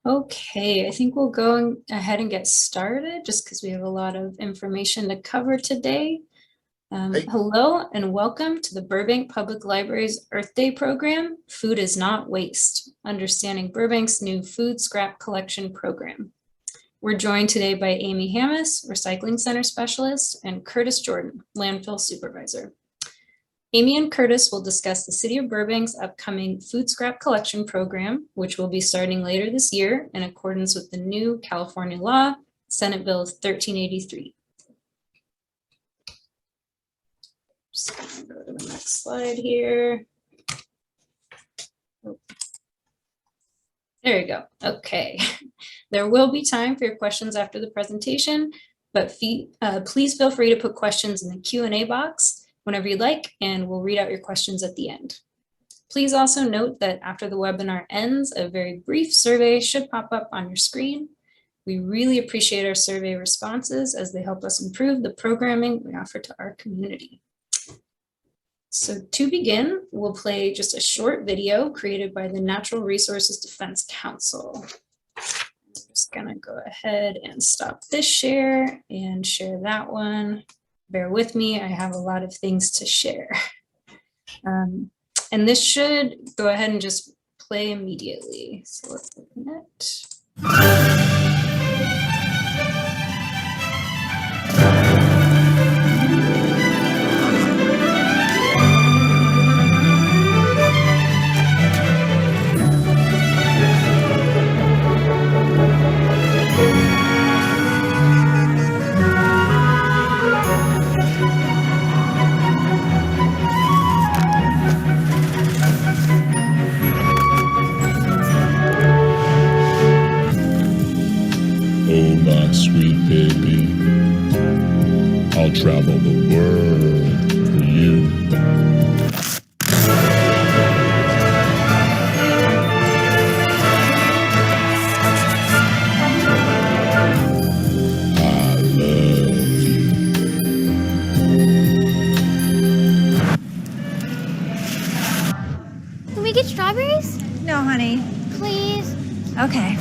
Okay, I think we'll go ahead and get started just because we have a lot of information to cover today. Hey. Hello and welcome to the Burbank Public Library's Earth Day program, Food is Not Waste, Understanding Burbank's new food scrap collection program. We're joined today by Amy Hammis, Recycling Center Specialist, and Curtis Jordan, Landfill Supervisor. Amy and Curtis will discuss the City of Burbank's upcoming food scrap collection program, which will be starting later this year in accordance with the new California law, Senate Bill 1383. Just gonna go to the next slide here. There you go. Okay. There will be time for your questions after the presentation, but please feel free to put questions in the Q&A box whenever you'd like, and we'll read out your questions at the end. Please also note that after the webinar ends, a very brief survey should pop up on your screen. We really appreciate our survey responses as they help us improve the programming we offer to our community. So to begin, we'll play just a short video created by the Natural Resources Defense Council. I'm just gonna go ahead and stop this share and share that one. Bear with me, I have a lot of things to share. And this should go ahead and just play immediately. So let's open it. Sweet baby, I'll travel the world for you. I love you. Can we get strawberries? No, honey. Please? Okay.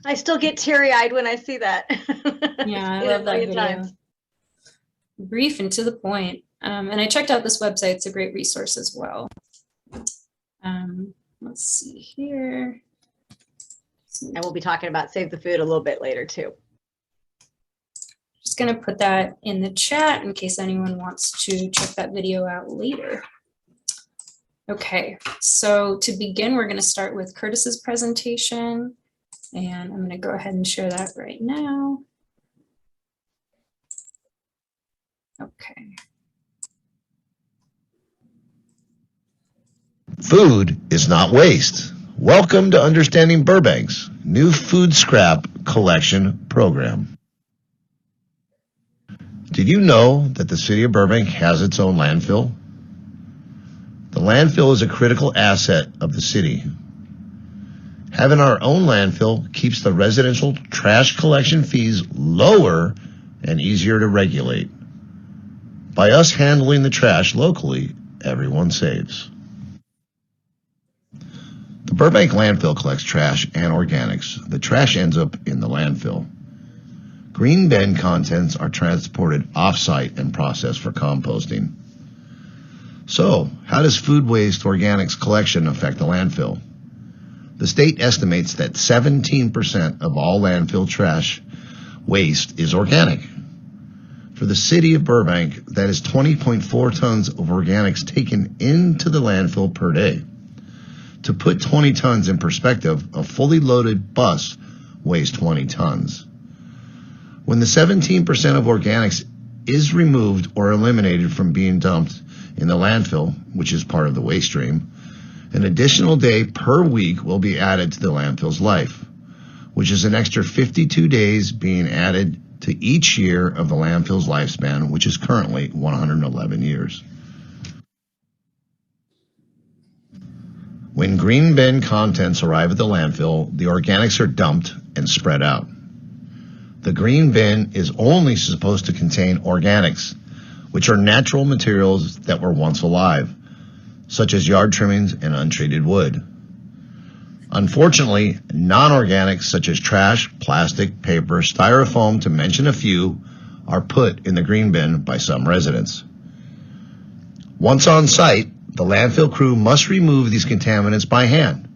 I still get teary-eyed when I see that. Yeah, I love that video. Brief and to the point. And I checked out this website. It's a great resource as well. Let's see here. And we'll be talking about Save the Food a little bit later too. Just gonna put that in the chat in case anyone wants to check that video out later. Okay, so to begin, we're gonna start with Curtis's presentation. And I'm going to go ahead and share that right now. Okay. Food is not waste. Welcome to Understanding Burbank's new food scrap collection program. Did you know that the City of Burbank has its own landfill? The landfill is a critical asset of the city. Having our own landfill keeps the residential trash collection fees lower and easier to regulate. By us handling the trash locally, everyone saves. The Burbank landfill collects trash and organics. The trash ends up in the landfill. Green bin contents are transported off-site and processed for composting. So, how does food waste organics collection affect the landfill? The state estimates that 17% of all landfill trash waste is organic. For the city of Burbank, that is 20.4 tons of organics taken into the landfill per day. To put 20 tons in perspective, a fully loaded bus weighs 20 tons. When the 17% of organics is removed or eliminated from being dumped in the landfill, which is part of the waste stream, an additional day per week will be added to the landfill's life, which is an extra 52 days being added to each year of the landfill's lifespan, which is currently 111 years. When green bin contents arrive at the landfill, the organics are dumped and spread out. The green bin is only supposed to contain organics, which are natural materials that were once alive, such as yard trimmings and untreated wood. Unfortunately, non-organics such as trash, plastic, paper, styrofoam, to mention a few, are put in the green bin by some residents. Once on site, the landfill crew must remove these contaminants by hand.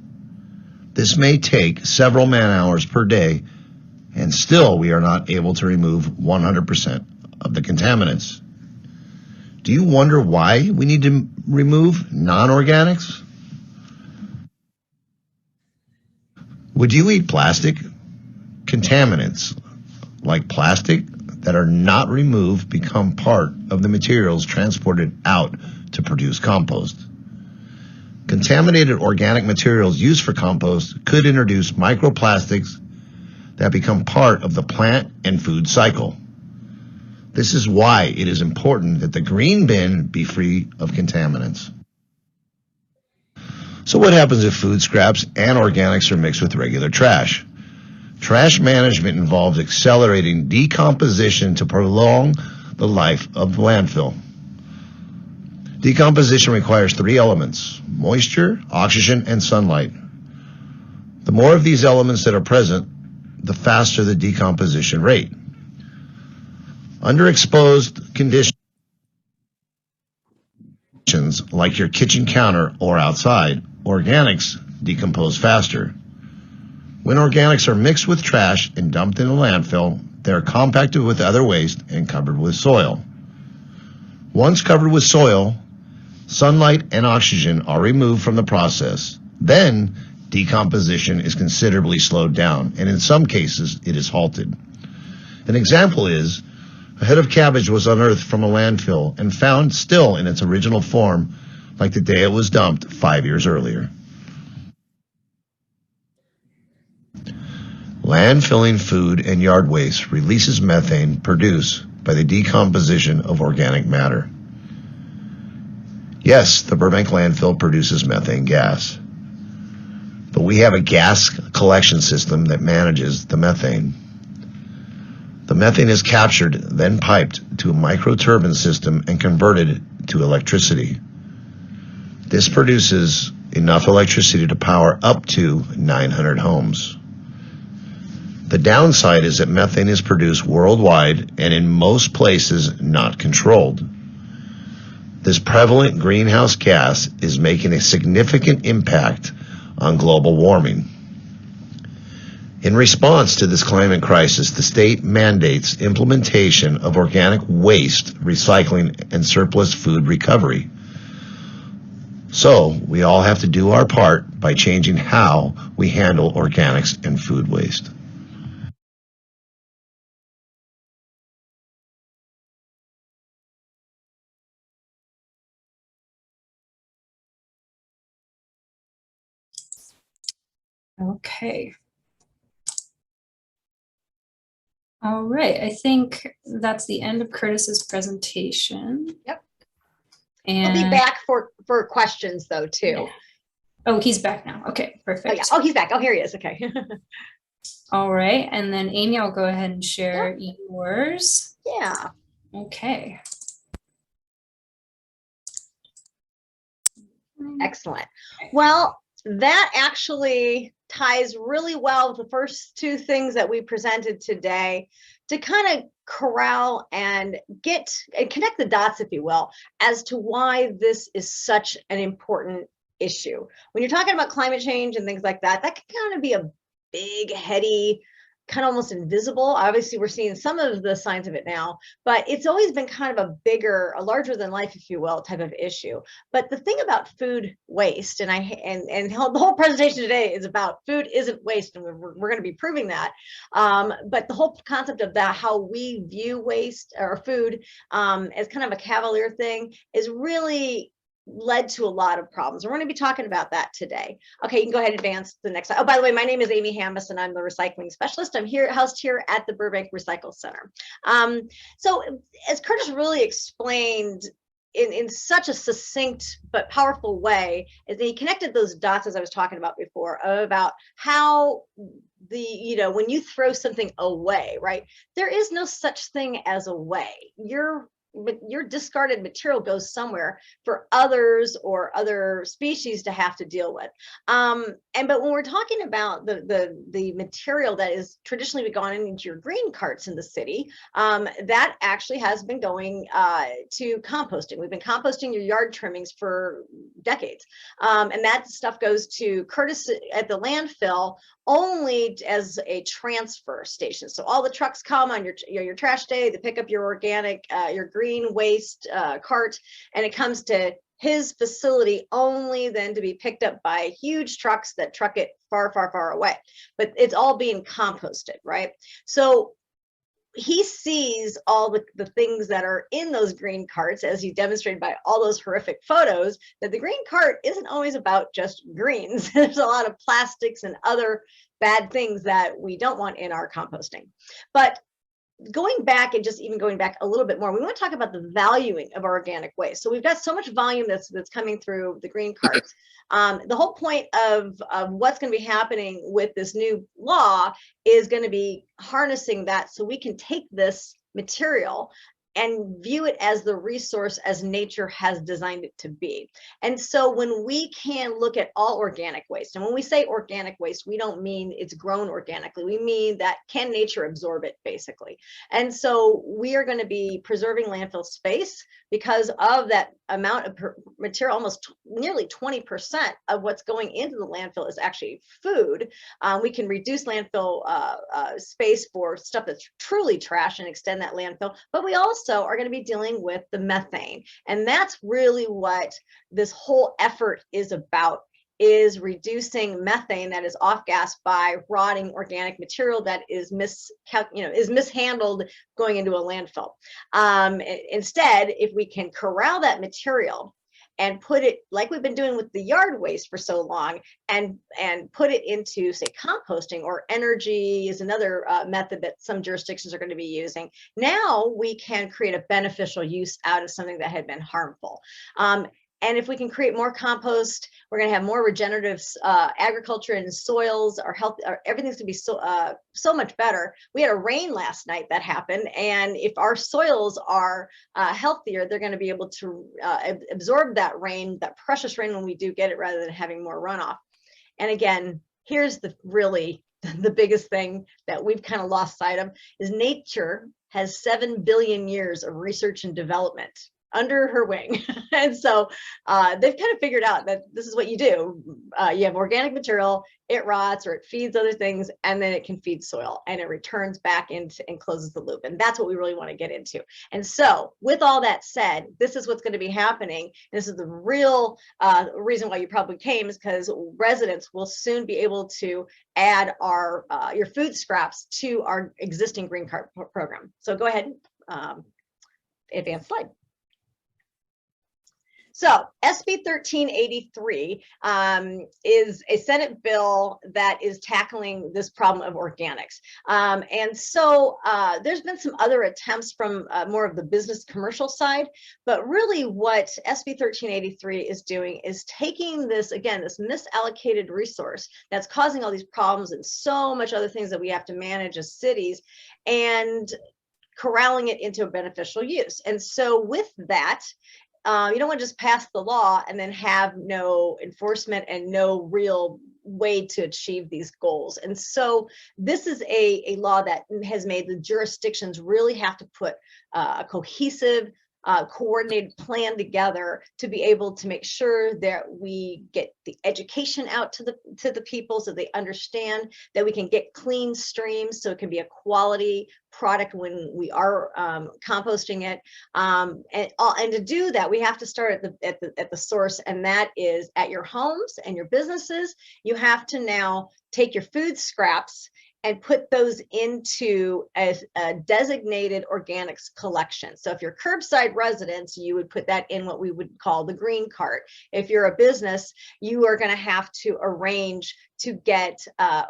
This may take several man-hours per day, and still we are not able to remove 100% of the contaminants. Do you wonder why we need to remove non-organics? Would you eat plastic? Contaminants like plastic that are not removed become part of the materials transported out to produce compost. Contaminated organic materials used for compost could introduce microplastics that become part of the plant and food cycle. This is why it is important that the green bin be free of contaminants. So what happens if food scraps and organics are mixed with regular trash? Trash management involves accelerating decomposition to prolong the life of the landfill. Decomposition requires 3 elements: moisture, oxygen, and sunlight. The more of these elements that are present, the faster the decomposition rate. Under exposed conditions, like your kitchen counter or outside, organics decompose faster. When organics are mixed with trash and dumped in a landfill, they are compacted with other waste and covered with soil. Once covered with soil, sunlight and oxygen are removed from the process. Then, decomposition is considerably slowed down, and in some cases, it is halted. An example is, a head of cabbage was unearthed from a landfill and found still in its original form, like the day it was dumped 5 years earlier. Landfilling food and yard waste releases methane produced by the decomposition of organic matter. Yes, the Burbank landfill produces methane gas, but we have a gas collection system that manages the methane. The methane is captured, then piped to a microturbine system and converted to electricity. This produces enough electricity to power up to 900 homes. The downside is that methane is produced worldwide and in most places not controlled. This prevalent greenhouse gas is making a significant impact on global warming. In response to this climate crisis, the state mandates implementation of organic waste recycling and surplus food recovery. So we all have to do our part by changing how we handle organics and food waste. Okay. All right, I think that's the end of Curtis's presentation. Yep. And I'll be back for questions though too. Yeah. Oh, he's back now. Okay, perfect. Oh, yeah. Oh, he's back. Oh, here he is. Okay. All right, and then Amy, I'll go ahead and share yours. Yeah. Okay. Excellent. Well, that actually ties really well with the first 2 things that we presented today to kind of corral and connect the dots, if you will, as to why this is such an important issue. When you're talking about climate change and things like that, that can kind of be a big, heady kind of almost invisible. Obviously, we're seeing some of the signs of it now, but it's always been kind of a larger than life, if you will, type of issue. But the thing about food waste, and the whole presentation today is about food isn't waste, and we're going to be proving that. But the whole concept of that, how we view waste or food as kind of a cavalier thing, is really led to a lot of problems. We're going to be talking about that today. Okay, you can go ahead and advance to the next slide. Oh, by the way, my name is Amy Hamas, and I'm the recycling specialist. I'm housed here at the Burbank Recycle Center. So as Curtis really explained in such a succinct but powerful way, is that he connected those dots, as I was talking about before, about how when you throw something away, right? There is no such thing as a way. Your discarded material goes somewhere for others or other species to have to deal with. But when we're talking about the material that is traditionally gone into your green carts in the city, that actually has been going to composting. We've been composting your yard trimmings for decades. And that stuff goes to Curtis at the landfill only as a transfer station. So all the trucks come on your trash day, they pick up your organic, your green waste cart, and it comes to his facility only then to be picked up by huge trucks that truck it far, far, far away. But it's all being composted, right? So he sees all the things that are in those green carts, as he demonstrated by all those horrific photos, that the green cart isn't always about just greens. There's a lot of plastics and other bad things that we don't want in our composting. But going back and just even going back a little bit more, we want to talk about the valuing of our organic waste. So we've got so much volume that's coming through the green carts. The whole point of what's going to be happening with this new law is going to be harnessing that, so we can take this material and view it as the resource as nature has designed it to be. And so when we can look at all organic waste, and when we say organic waste, we don't mean it's grown organically. We mean that can nature absorb it, basically. And so we are going to be preserving landfill space because of that amount of material. Almost nearly 20% of what's going into the landfill is actually food. We can reduce landfill space for stuff that's truly trash and extend that landfill, but we also are going to be dealing with the methane. And that's really what this whole effort is about, is reducing methane that is off-gassed by rotting organic material that is mishandled going into a landfill. Instead, if we can corral that material and put it, like we've been doing with the yard waste for so long, and put it into, say, composting, or energy is another method that some jurisdictions are going to be using. Now we can create a beneficial use out of something that had been harmful. And if we can create more compost, we're going to have more regenerative agriculture and soils. Our health, everything's going to be so much better. We had a rain last night that happened, and if our soils are healthier, they're going to be able to absorb that rain, that precious rain, when we do get it, rather than having more runoff. And again, here's the biggest thing that we've kind of lost sight of, is nature has 7 billion years of research and development under her wing. And so they've kind of figured out that this is what you do. You have organic material, it rots or it feeds other things, and then it can feed soil, and it returns back into and closes the loop. And that's what we really want to get into. And so with all that said, this is what's going to be happening. This is the real reason why you probably came, is because residents will soon be able to add your food scraps to our existing green cart program. So go ahead, advance slide. So SB 1383 is a Senate bill that is tackling this problem of organics. And so there's been some other attempts from more of the business commercial side, but really what SB 1383 is doing is taking this, again, this misallocated resource that's causing all these problems and so much other things that we have to manage as cities, and corralling it into a beneficial use. And so with that, you don't want to just pass the law and then have no enforcement and no real way to achieve these goals. And so this is a law that has made the jurisdictions really have to put a cohesive coordinated plan together to be able to make sure that we get the education out to the people so they understand that we can get clean streams so it can be a quality product when we are composting it, and to do that we have to start at the source, and that is at your homes and your businesses. You have to now take your food scraps and put those into a designated organics collection. So if you're curbside residents, you would put that in what we would call the green cart. If you're a business, you are going to have to arrange to get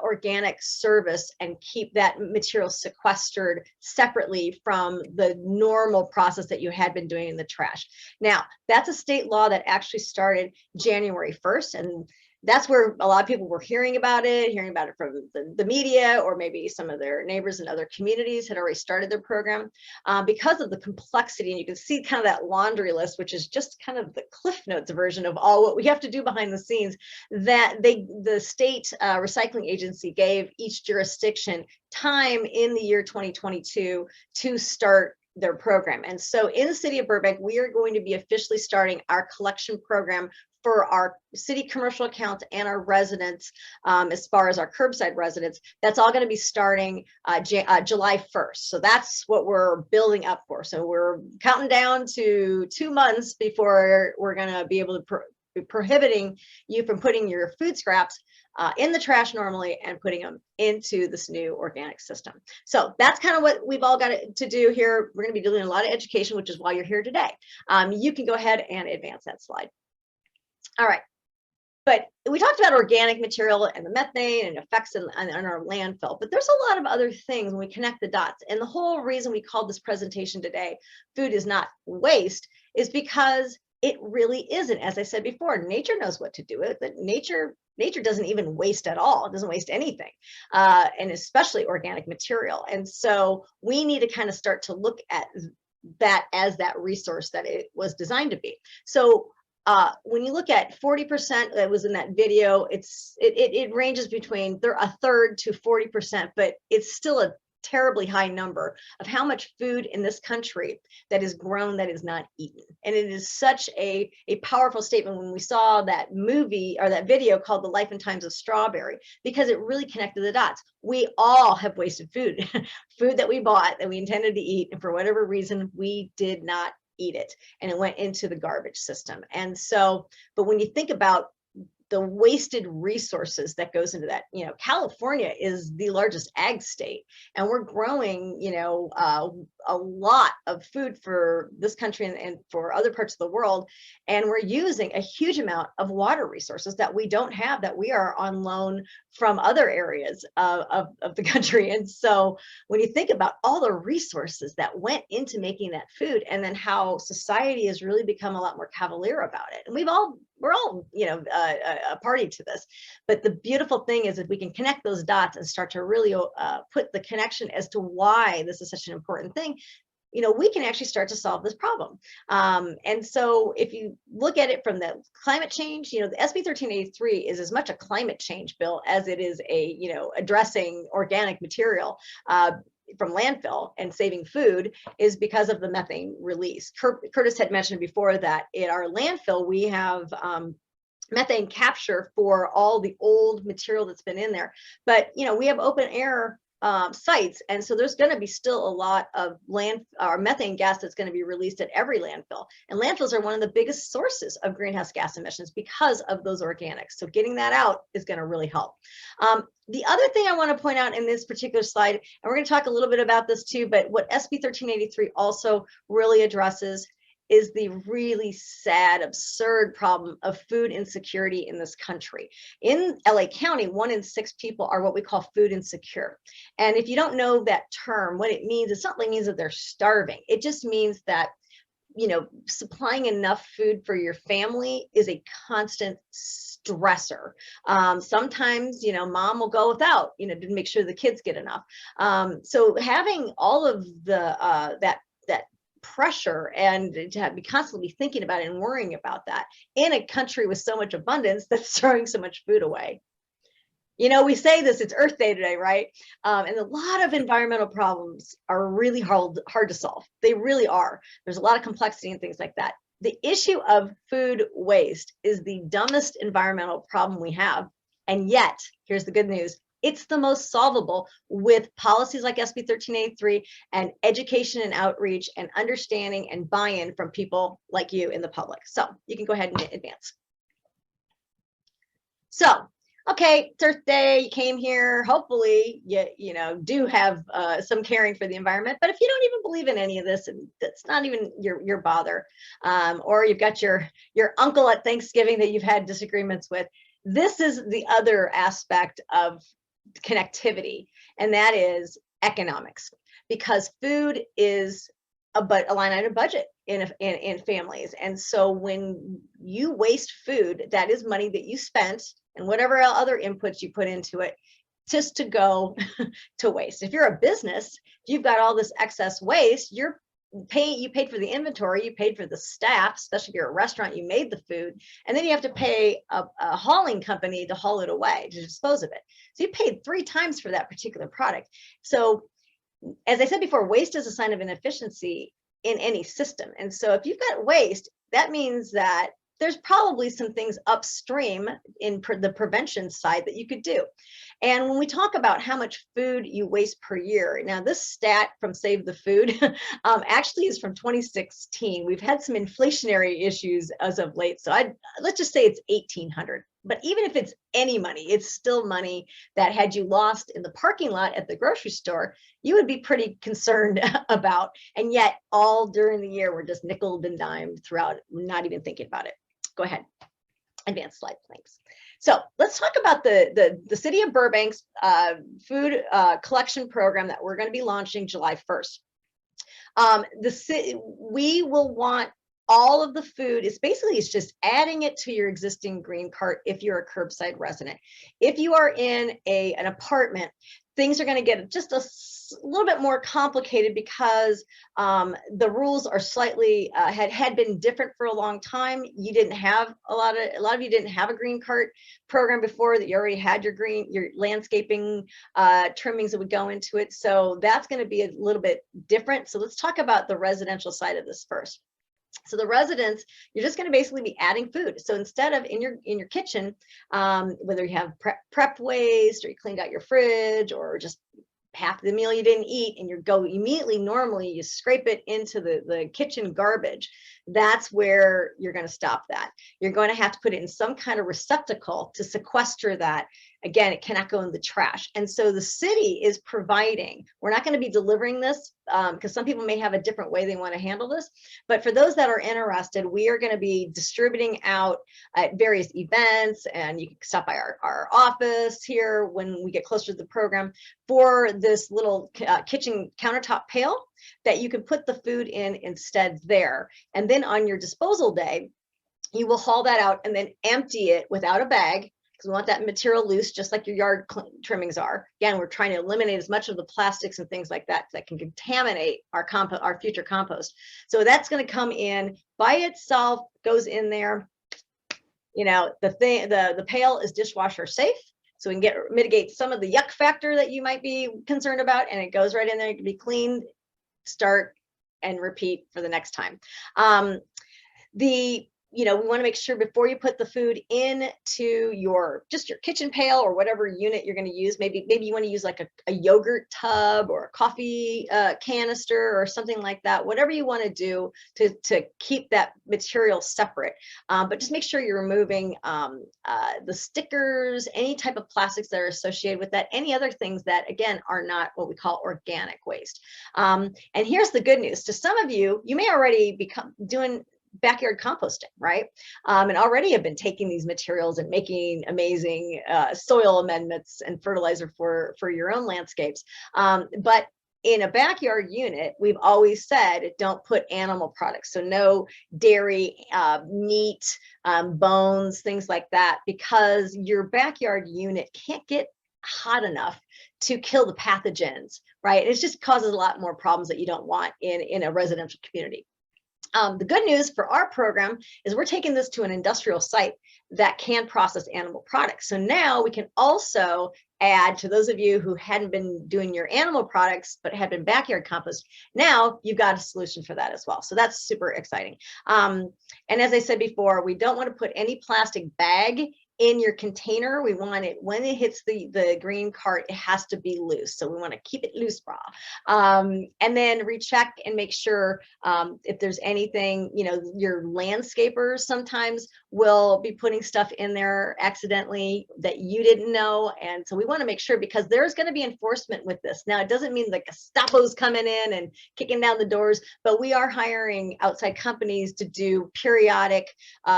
organic service and keep that material sequestered separately from the normal process that you had been doing in the trash. Now, that's a state law that actually started January 1st, and that's where a lot of people were hearing about it from the media, or maybe some of their neighbors in other communities had already started their program because of the complexity. And you can see kind of that laundry list, which is just kind of the Cliff Notes version of all what we have to do behind the scenes, that the state recycling agency gave each jurisdiction time in the year 2022 to start their program. And so in the city of Burbank, we are going to be officially starting our collection program for our city commercial accounts and our residents, as far as our curbside residents. That's all going to be starting July 1st. So that's what we're building up for. So we're counting down to 2 months before we're going to be able to be prohibiting you from putting your food scraps in the trash normally and putting them into this new organic system. So that's kind of what we've all got to do here. We're going to be doing a lot of education, which is why you're here today. You can go ahead and advance that slide. All right, but we talked about organic material and the methane and effects on our landfill, but there's a lot of other things when we connect the dots. And the whole reason we called this presentation today, Food is Not Waste, is because it really isn't. As I said before, nature knows what to do with it. Nature doesn't even waste at all. It doesn't waste anything, and especially organic material. And so we need to kind of start to look at that as that resource that it was designed to be. So when you look at 40% that was in that video, it ranges between a third to 40%, but it's still a terribly high number of how much food in this country that is grown that is not eaten. And it is such a powerful statement when we saw that movie or that video called The Life and Times of Strawberry, because it really connected the dots. We all have wasted food, food that we bought that we intended to eat, and for whatever reason, we did not eat it, and it went into the garbage system. And so, but when you think about the wasted resources that goes into that, California is the largest ag state, and we're growing, a lot of food for this country and for other parts of the world. And we're using a huge amount of water resources that we don't have, that we are on loan from other areas of the country. And so when you think about all the resources that went into making that food, and then how society has really become a lot more cavalier about it, and we're all a party to this. But the beautiful thing is, if we can connect those dots and start to really put the connection as to why this is such an important thing, we can actually start to solve this problem. And so if you look at it from the climate change, the SB 1383 is as much a climate change bill as it is addressing organic material from landfill and saving food, is because of the methane release. Curtis had mentioned before that in our landfill, we have methane capture for all the old material that's been in there. But, we have open air sites. And so there's going to be still a lot of methane gas that's going to be released at every landfill. And landfills are one of the biggest sources of greenhouse gas emissions because of those organics. So getting that out is going to really help. The other thing I want to point out in this particular slide, and we're going to talk a little bit about this too, but what SB 1383 also really addresses is the really sad, absurd problem of food insecurity in this country. In LA County, 1 in 6 people are what we call food insecure. And if you don't know that term, what it means, it certainly means that they're starving. It just means that, supplying enough food for your family is a constant stressor. Sometimes, mom will go without, to make sure the kids get enough. So having all of the that pressure and to be constantly thinking about it and worrying about that in a country with so much abundance that's throwing so much food away. We say this, it's Earth Day today, right? And a lot of environmental problems are really hard to solve. They really are. There's a lot of complexity and things like that. The issue of food waste is the dumbest environmental problem we have. And yet, here's the good news. It's the most solvable with policies like SB 1383 and education and outreach and understanding and buy-in from people like you in the public. So you can go ahead and advance. So, okay, it's Earth Day, you came here, hopefully you do have some caring for the environment, but if you don't even believe in any of this, and that's not even your bother, or you've got your uncle at Thanksgiving that you've had disagreements with, this is the other aspect of connectivity, and that is economics, because food is a line item budget in families. And so when you waste food, that is money that you spent and whatever other inputs you put into it just to go to waste. If you're a business, you've got all this excess waste, you paid for the inventory, you paid for the staff, especially if you're a restaurant, you made the food, and then you have to pay a hauling company to haul it away, to dispose of it. So you paid 3 times for that particular product. So as I said before, waste is a sign of inefficiency in any system. And so if you've got waste, that means that there's probably some things upstream in the prevention side that you could do. And when we talk about how much food you waste per year, now this stat from Save the Food actually is from 2016. We've had some inflationary issues as of late. So let's just say it's 1,800. But even if it's any money, it's still money that had you lost in the parking lot at the grocery store, you would be pretty concerned about. And yet all during the year, we're just nickeled and dimed throughout, not even thinking about it. Go ahead. Advanced slide, thanks. So let's talk about the City of Burbank's food collection program that we're going to be launching July 1st. We will want all of the food. It's just adding it to your existing green cart if you're a curbside resident. If you are in an apartment, things are going to get just a little bit more complicated because the rules are slightly had been different for a long time. You didn't have a lot of you didn't have a green cart program before, that you already had your landscaping trimmings that would go into it. So that's going to be a little bit different. So let's talk about the residential side of this first. So the residents, you're just going to basically be adding food. So instead of in your kitchen, whether you have prep waste or you cleaned out your fridge or just half the meal you didn't eat and you go immediately, normally you scrape it into the kitchen garbage, that's where you're going to stop that. You're going to have to put it in some kind of receptacle to sequester that. Again, it cannot go in the trash. And so the city is providing, we're not going to be delivering this because some people may have a different way they want to handle this. But for those that are interested, we are going to be distributing out at various events, and you can stop by our office here when we get closer to the program for this little kitchen countertop pail that you can put the food in instead there. And then on your disposal day, you will haul that out and then empty it without a bag. We want that material loose, just like your yard trimmings are. Again, we're trying to eliminate as much of the plastics and things like that that can contaminate our future compost. So that's going to come in by itself, goes in there. The pail is dishwasher safe, so we can mitigate some of the yuck factor that you might be concerned about, and it goes right in there. It can be cleaned, start, and repeat for the next time. We want to make sure before you put the food into your kitchen pail or whatever unit you're going to use, maybe you want to use like a yogurt tub or a coffee canister or something like that, whatever you want to do to keep that material separate. But just make sure you're removing the stickers, any type of plastics that are associated with that, any other things that, again, are not what we call organic waste. And here's the good news. To some of you, you may already be doing backyard composting, right? And already have been taking these materials and making amazing soil amendments and fertilizer for your own landscapes. But in a backyard unit, we've always said, don't put animal products. So no dairy, meat, bones, things like that, because your backyard unit can't get hot enough to kill the pathogens, right? It just causes a lot more problems that you don't want in a residential community. The good news for our program is we're taking this to an industrial site that can process animal products. So now we can also add, to those of you who hadn't been doing your animal products but had been backyard compost, now you've got a solution for that as well. So that's super exciting. And as I said before, we don't want to put any plastic bag in your container. We want it, when it hits the green cart, it has to be loose. So we want to keep it loose, bra. And then recheck and make sure if there's anything, you know, your landscapers sometimes will be putting stuff in there accidentally that you didn't know. And so we want to make sure, because there's going to be enforcement with this. Now, it doesn't mean the Gestapo's coming in and kicking down the doors, but we are hiring outside companies to do periodic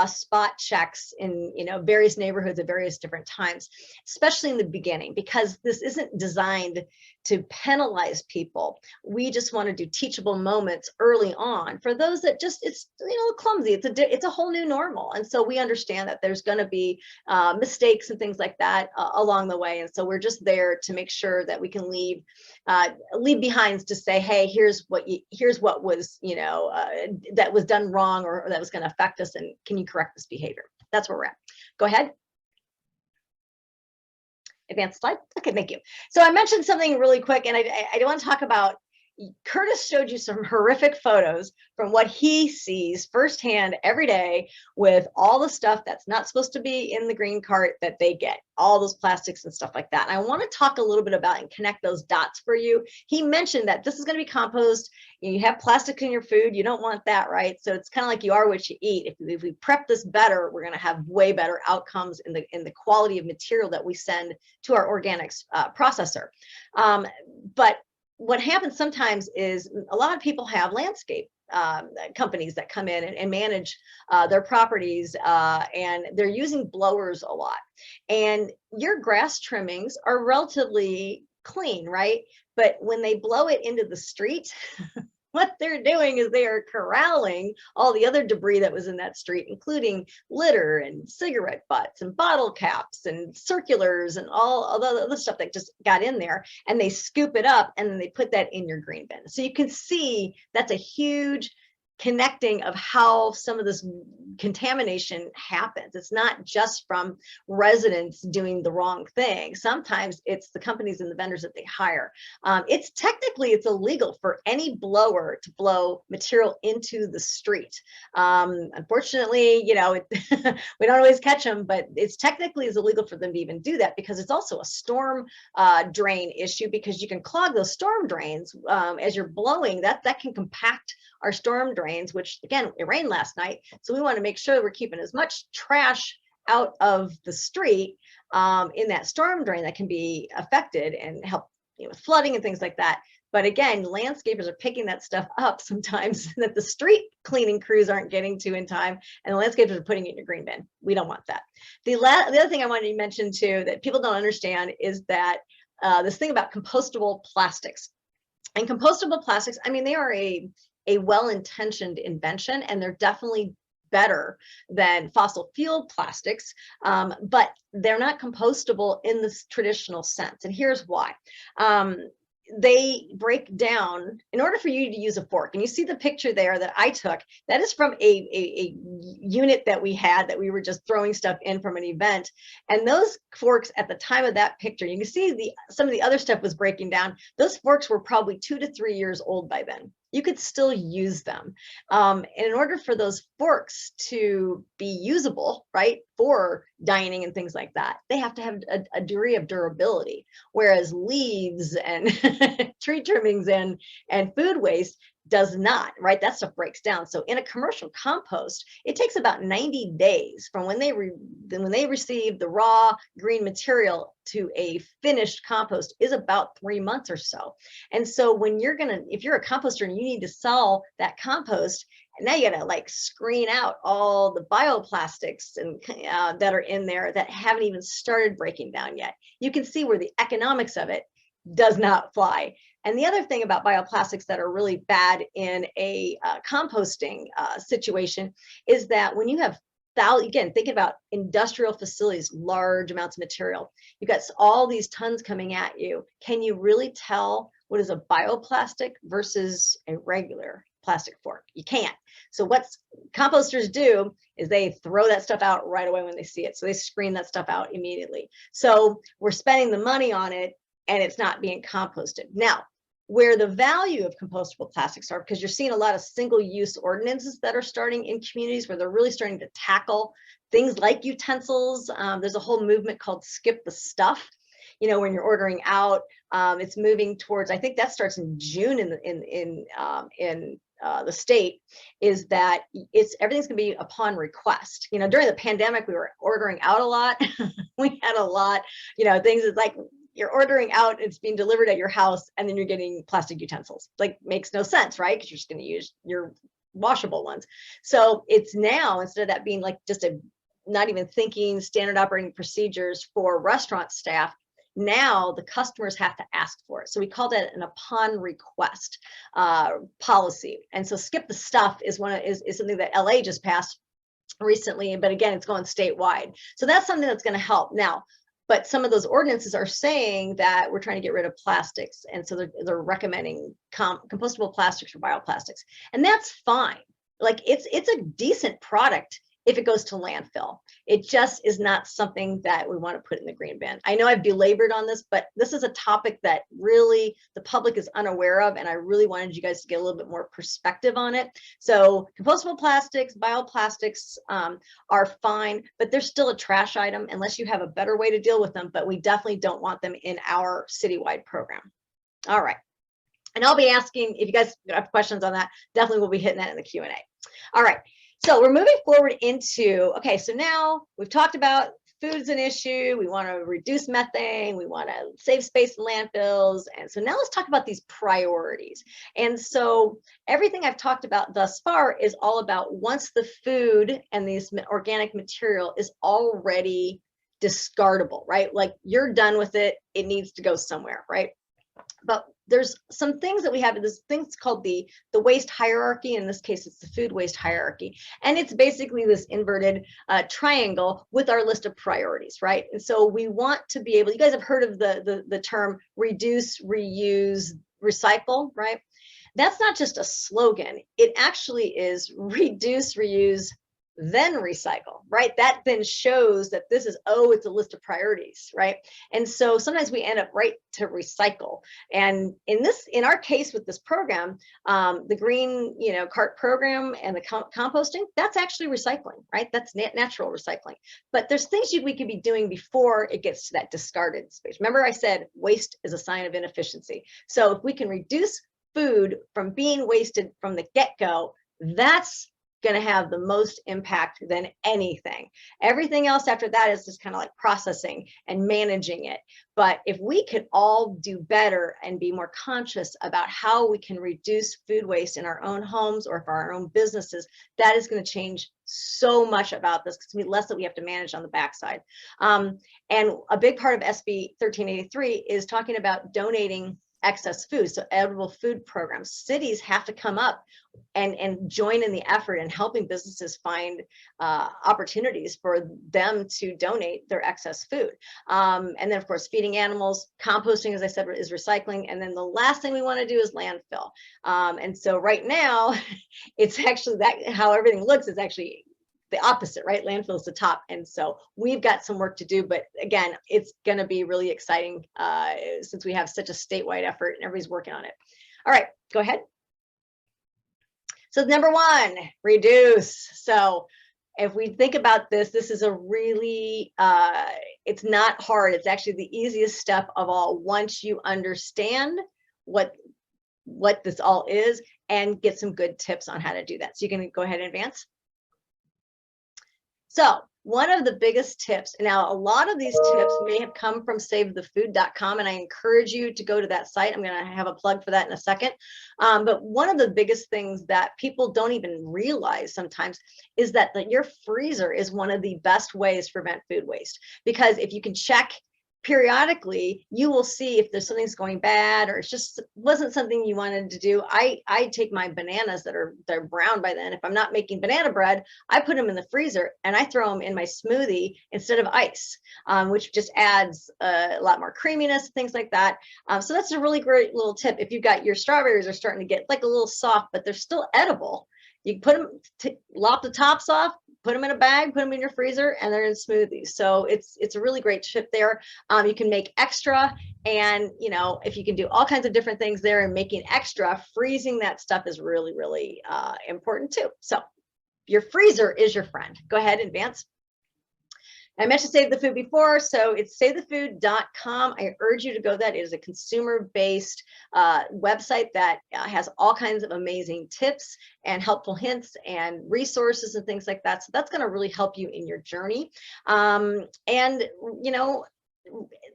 spot checks in, you know, various neighborhoods at various different times, especially in the beginning, because this isn't designed to penalize people. We just want to do teachable moments early on for those that just, it's, you know, clumsy. It's a whole new normal. And so we understand that there's going to be mistakes and things like that along the way. And so we're just there to make sure that we can leave behinds to say, hey, here's what was, you know, that was done wrong, or that was going to affect us, and can you correct this behavior? That's where we're at. Go ahead. Advanced slide. Okay, thank you. So I mentioned something really quick, and I want to talk about, Curtis showed you some horrific photos from what he sees firsthand every day with all the stuff that's not supposed to be in the green cart that they get, all those plastics and stuff like that. And I want to talk a little bit about and connect those dots for you. He mentioned that this is going to be compost. You have plastic in your food. You don't want that, right? So it's kind of like you are what you eat. If we prep this better, we're going to have way better outcomes in the quality of material that we send to our organics processor. But what happens sometimes is a lot of people have landscape companies that come in and manage their properties, and they're using blowers a lot. And your grass trimmings are relatively clean, right? But when they blow it into the street, what they're doing is they are corralling all the other debris that was in that street, including litter and cigarette butts and bottle caps and circulars and all the other stuff that just got in there. And they scoop it up and then they put that in your green bin. So you can see that's a huge connecting of how some of this contamination happens. It's not just from residents doing the wrong thing. Sometimes it's the companies and the vendors that they hire. It's illegal for any blower to blow material into the street. Unfortunately, you know, we don't always catch them, but it's technically is illegal for them to even do that, because it's also a storm drain issue, because you can clog those storm drains as you're blowing. That can compact our storm drains, which again, it rained last night. So we want to make sure we're keeping as much trash out of the street in that storm drain that can be affected and help, you know, with flooding and things like that. But again, landscapers are picking that stuff up sometimes that the street cleaning crews aren't getting to in time, and the landscapers are putting it in your green bin. We don't want that. The other thing I wanted to mention too that people don't understand is that this thing about compostable plastics. And compostable plastics, I mean, they are a well-intentioned invention, and they're definitely better than fossil fuel plastics, but they're not compostable in this traditional sense. And here's why. They break down. In order for you to use a fork, and you see the picture there that I took, that is from a unit that we had that we were just throwing stuff in from an event. And those forks at the time of that picture, you can see some of the other stuff was breaking down. Those forks were probably 2 to 3 years old by then. You could still use them. And in order for those forks to be usable, right, for dining and things like that, they have to have a degree of durability. Whereas leaves and tree trimmings and food waste does not, right? That stuff breaks down. So in a commercial compost, it takes about 90 days from when they receive the raw green material to a finished compost is about 3 months or so. And so when if you're a composter and you need to sell that compost, and now you gotta like screen out all the bioplastics and that are in there that haven't even started breaking down yet. You can see where the economics of it does not fly. And the other thing about bioplastics that are really bad in a composting situation is that when you have, again, thinking about industrial facilities, large amounts of material, you've got all these tons coming at you. Can you really tell what is a bioplastic versus a regular plastic fork. You can't. So what composters do is they throw that stuff out right away when they see it. So they screen that stuff out immediately. So we're spending the money on it and it's not being composted. Now, where the value of compostable plastics are, because you're seeing a lot of single-use ordinances that are starting in communities where they're really starting to tackle things like utensils. There's a whole movement called Skip the Stuff. You know, when you're ordering out, it's moving towards, I think that starts in June in the state, is that everything's gonna be upon request. You know, during the pandemic, we were ordering out a lot. We had a lot, you know, things is like you're ordering out, it's being delivered at your house, and then you're getting plastic utensils. Like, makes no sense, right? Because you're just gonna use your washable ones. So it's now, instead of that being like just a not even thinking standard operating procedures for restaurant staff, now the customers have to ask for it. So we call that an upon request policy. And so Skip the Stuff is is something that LA just passed recently, but again, it's going statewide. So that's something that's going to help now. But some of those ordinances are saying that we're trying to get rid of plastics. And so they're recommending compostable plastics or bioplastics. And that's fine. Like, it's a decent product if it goes to landfill. It just is not something that we want to put in the green bin. I know I've belabored on this, but this is a topic that really the public is unaware of, and I really wanted you guys to get a little bit more perspective on it. So compostable plastics, bioplastics are fine, but they're still a trash item unless you have a better way to deal with them, but we definitely don't want them in our citywide program. All right. And I'll be asking, if you guys have questions on that, definitely we'll be hitting that in the Q&A. All right. So we're moving forward into, okay, so now we've talked about food's an issue. We want to reduce methane. We want to save space in landfills. And so now let's talk about these priorities. And so everything I've talked about thus far is all about once the food and these organic material is already discardable, right? Like, you're done with it. It needs to go somewhere, right? But there's some things that we have. This thing's called the waste hierarchy. In this case, it's the food waste hierarchy. And it's basically this inverted triangle with our list of priorities, right? And so we want to be able, you guys have heard of the term reduce, reuse, recycle, right? That's not just a slogan. It actually is reduce, reuse, then recycle, right? That then shows that this is, oh, it's a list of priorities, right? And so sometimes we end up right to recycle. And in our case with this program, the green, cart program and the composting, that's actually recycling, right? That's natural recycling. But there's things we could be doing before it gets to that discarded space. Remember, I said waste is a sign of inefficiency. So if we can reduce food from being wasted from the get-go, that's going to have the most impact than anything. Everything else after that is just kind of like processing and managing it. But if we could all do better and be more conscious about how we can reduce food waste in our own homes or for our own businesses, that is going to change so much about this. It's going to be less that we have to manage on the backside. And a big part of SB 1383 is talking about donating excess food, so edible food programs. Cities have to come up and join in the effort in helping businesses find opportunities for them to donate their excess food. And then, of course, feeding animals, composting, as I said, is recycling. And then the last thing we want to do is landfill. And so right now, it's actually that how everything looks is actually the opposite, right? Landfill is the top. And so we've got some work to do, but again, it's going to be really exciting since we have such a statewide effort and everybody's working on it. All right, go ahead. So number one, reduce. So if we think about this, this is a really, it's not hard. It's actually the easiest step of all once you understand what this all is and get some good tips on how to do that. So you can go ahead and advance. So one of the biggest tips, now a lot of these tips may have come from savethefood.com, and I encourage you to go to that site. I'm going to have a plug for that in a second. But one of the biggest things that people don't even realize sometimes is that your freezer is one of the best ways to prevent food waste. Because if you can check periodically you will see if there's something's going bad or it's just wasn't something you wanted to do. I take my bananas they're brown by then. If I'm not making banana bread, I put them in the freezer and I throw them in my smoothie instead of ice, which just adds a lot more creaminess, things like that. So that's a really great little tip. If you've got your strawberries are starting to get like a little soft, but they're still edible, you put them, lop the tops off, put them in a bag, put them in your freezer, and they're in smoothies. So it's a really great tip there. You can make extra, and if you can do all kinds of different things there and making extra, freezing that stuff is really, really important too. So your freezer is your friend. Go ahead and advance. I mentioned Save the Food before, so it's savethefood.com. I urge you to go there. It is a consumer-based website that has all kinds of amazing tips and helpful hints and resources and things like that. So that's going to really help you in your journey.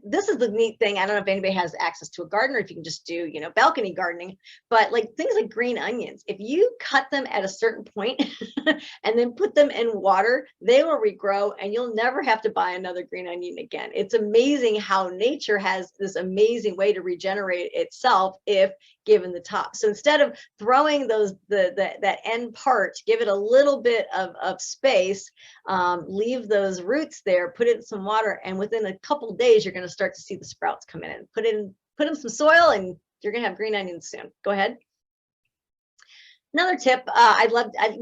This is the neat thing. I don't know if anybody has access to a garden or if you can just do, balcony gardening, but like things like green onions, if you cut them at a certain point and then put them in water, they will regrow and you'll never have to buy another green onion again. It's amazing how nature has this amazing way to regenerate itself if given the top. So instead of throwing that end part, give it a little bit of space, leave those roots there, put it in some water, and within a couple days you're going to start to see the sprouts come in. Put in some soil and you're going to have green onions soon. Go ahead. Another tip,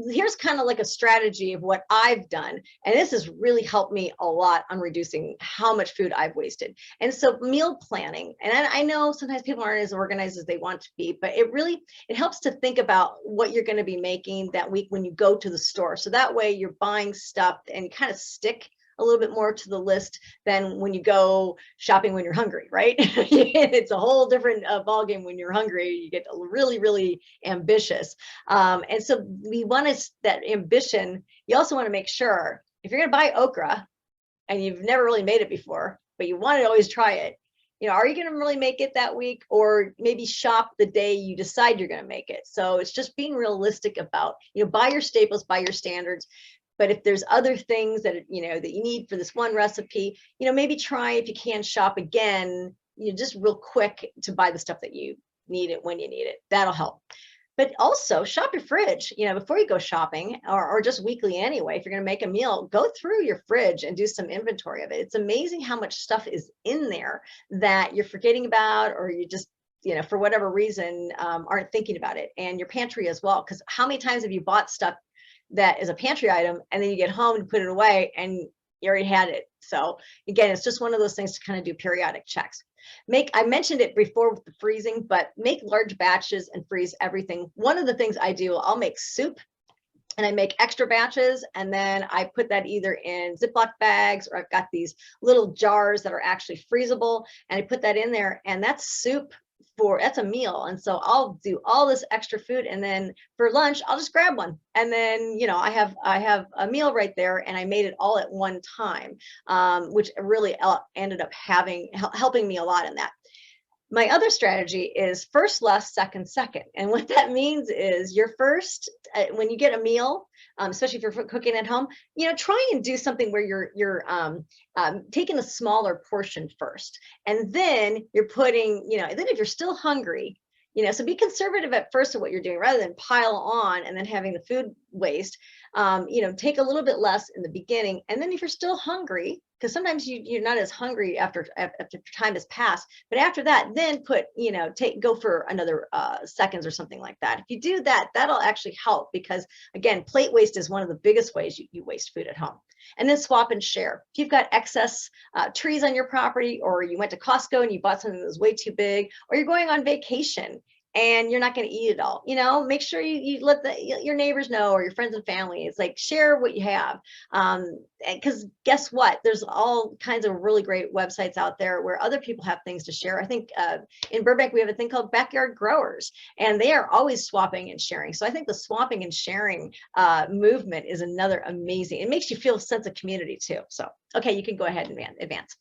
here's kind of like a strategy of what I've done, and this has really helped me a lot on reducing how much food I've wasted. And so meal planning, and I know sometimes people aren't as organized as they want to be, but it helps to think about what you're going to be making that week when you go to the store. So that way you're buying stuff and kind of stick a little bit more to the list than when you go shopping when you're hungry, right? It's a whole different ballgame when you're hungry. You get really, really ambitious. And so we want that ambition. You also want to make sure if you're going to buy okra and you've never really made it before, but you want to always try it, are you going to really make it that week, or maybe shop the day you decide you're going to make it? So it's just being realistic about, buy your staples, buy your standards. But if there's other things that, that you need for this one recipe, maybe try, if you can, shop again, just real quick to buy the stuff that you need it when you need it. That'll help. But also shop your fridge, before you go shopping, or just weekly anyway. If you're going to make a meal, go through your fridge and do some inventory of it. It's amazing how much stuff is in there that you're forgetting about, or you just, for whatever reason, aren't thinking about it. And your pantry as well, because how many times have you bought stuff that is a pantry item and then you get home and put it away and you already had it? So again, it's just one of those things to kind of do periodic checks. I mentioned it before with the freezing, but make large batches and freeze everything. One of the things I do, I'll make soup and I make extra batches, and then I put that either in Ziploc bags, or I've got these little jars that are actually freezable, and I put that in there, and that's soup. That's a meal. And so I'll do all this extra food, and then for lunch I'll just grab one, and then I have a meal right there, and I made it all at one time, which really ended up helping me a lot in that. My other strategy is first less, second second. And what that means is your first, when you get a meal, especially if you're cooking at home, try and do something where you're taking a smaller portion first, and then you're putting, then if you're still hungry, so be conservative at first of what you're doing rather than pile on and then having the food waste. Take a little bit less in the beginning, and then if you're still hungry, because sometimes you're not as hungry after time has passed, but after that, then go for another seconds or something like that. If you do that, that'll actually help, because again, plate waste is one of the biggest ways you waste food at home. And then swap and share. If you've got excess trees on your property, or you went to Costco and you bought something that was way too big, or you're going on vacation and you're not going to eat it all, make sure you let your neighbors know, or your friends and family. It's like, share what you have. Because guess what? There's all kinds of really great websites out there where other people have things to share. I think in Burbank, we have a thing called Backyard Growers, and they are always swapping and sharing. So I think the swapping and sharing movement is another amazing. It makes you feel a sense of community too. So, okay, you can go ahead and advance.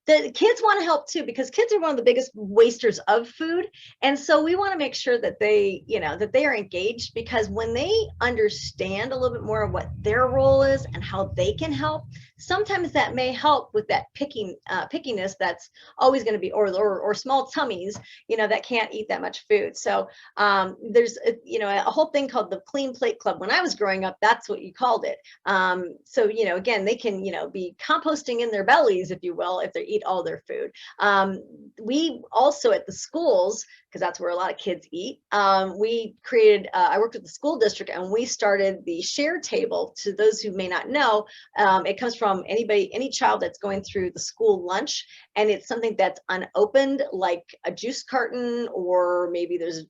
The kids want to help too, because kids are one of the biggest wasters of food. And so we want to make sure that they, that they are engaged, because when they understand a little bit more of what their role is and how they can help, sometimes that may help with that pickiness that's always going to be, or small tummies, that can't eat that much food. So there's a whole thing called the Clean Plate Club. When I was growing up, that's what you called it. So again, they can be composting in their bellies, if you will, if they eat all their food. We also at the schools, because that's where a lot of kids eat, we created, I worked with the school district, and we started the share table. To those who may not know, it comes from any child that's going through the school lunch, and it's something that's unopened, like a juice carton, or maybe there's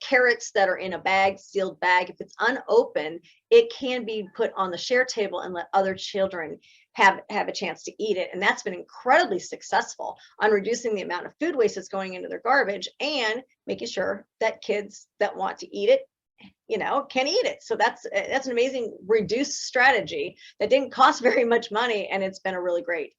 carrots that are in a bag, sealed bag. If it's unopened, it can be put on the share table and let other children have a chance to eat it. And that's been incredibly successful on reducing the amount of food waste that's going into their garbage, and making sure that kids that want to eat it can eat it. So that's an amazing reduced strategy that didn't cost very much money, and it's been a really great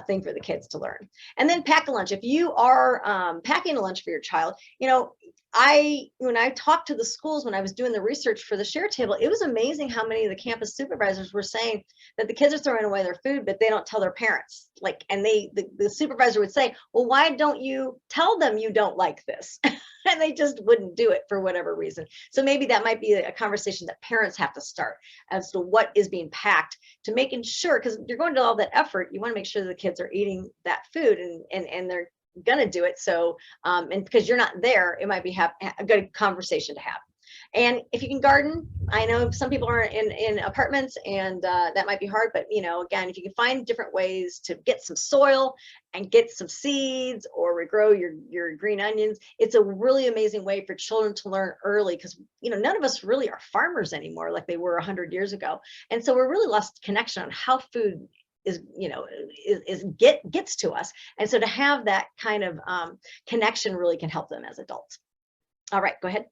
thing for the kids to learn. And then pack a lunch. If you are packing a lunch for your child, when I talked to the schools, when I was doing the research for the share table, it was amazing how many of the campus supervisors were saying that the kids are throwing away their food, but they don't tell their parents. And the supervisor would say, well, why don't you tell them you don't like this? And they just wouldn't do it for whatever reason. So maybe that might be a conversation that parents have to start as to what is being packed, to making sure, because you're going to all that effort, you want to make sure the kids are eating that food, and they're gonna do it. So and because you're not there, it might be a good conversation to have. And if you can garden, I know some people are in apartments, and that might be hard, but again, if you can find different ways to get some soil and get some seeds, or regrow your green onions, it's a really amazing way for children to learn early, because none of us really are farmers anymore like they were 100 years ago. And so we're really lost connection on how food gets to us. And so to have that kind of connection really can help them as adults. All right, go ahead.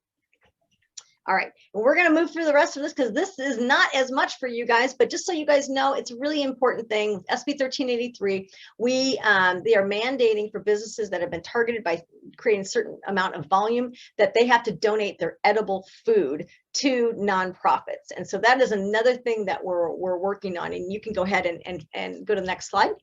All right, and we're going to move through the rest of this, because this is not as much for you guys, but just so you guys know, it's a really important thing. SB 1383, they are mandating for businesses that have been targeted by creating a certain amount of volume, that they have to donate their edible food to nonprofits. And so that is another thing that we're working on, and you can go ahead and go to the next slide.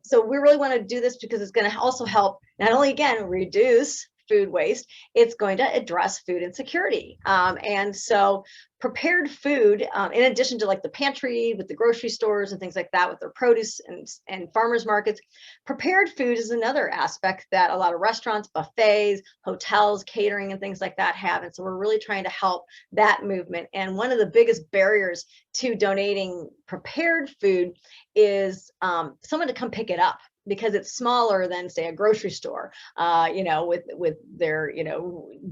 So we really want to do this because it's going to also help not only, again, reduce food waste, it's going to address food insecurity. And so prepared food, in addition to like the pantry with the grocery stores and things like that with their produce and farmers markets, prepared food is another aspect that a lot of restaurants, buffets, hotels, catering, and things like that have. And so we're really trying to help that movement. And one of the biggest barriers to donating prepared food is someone to come pick it up, because it's smaller than, say, a grocery store, with their,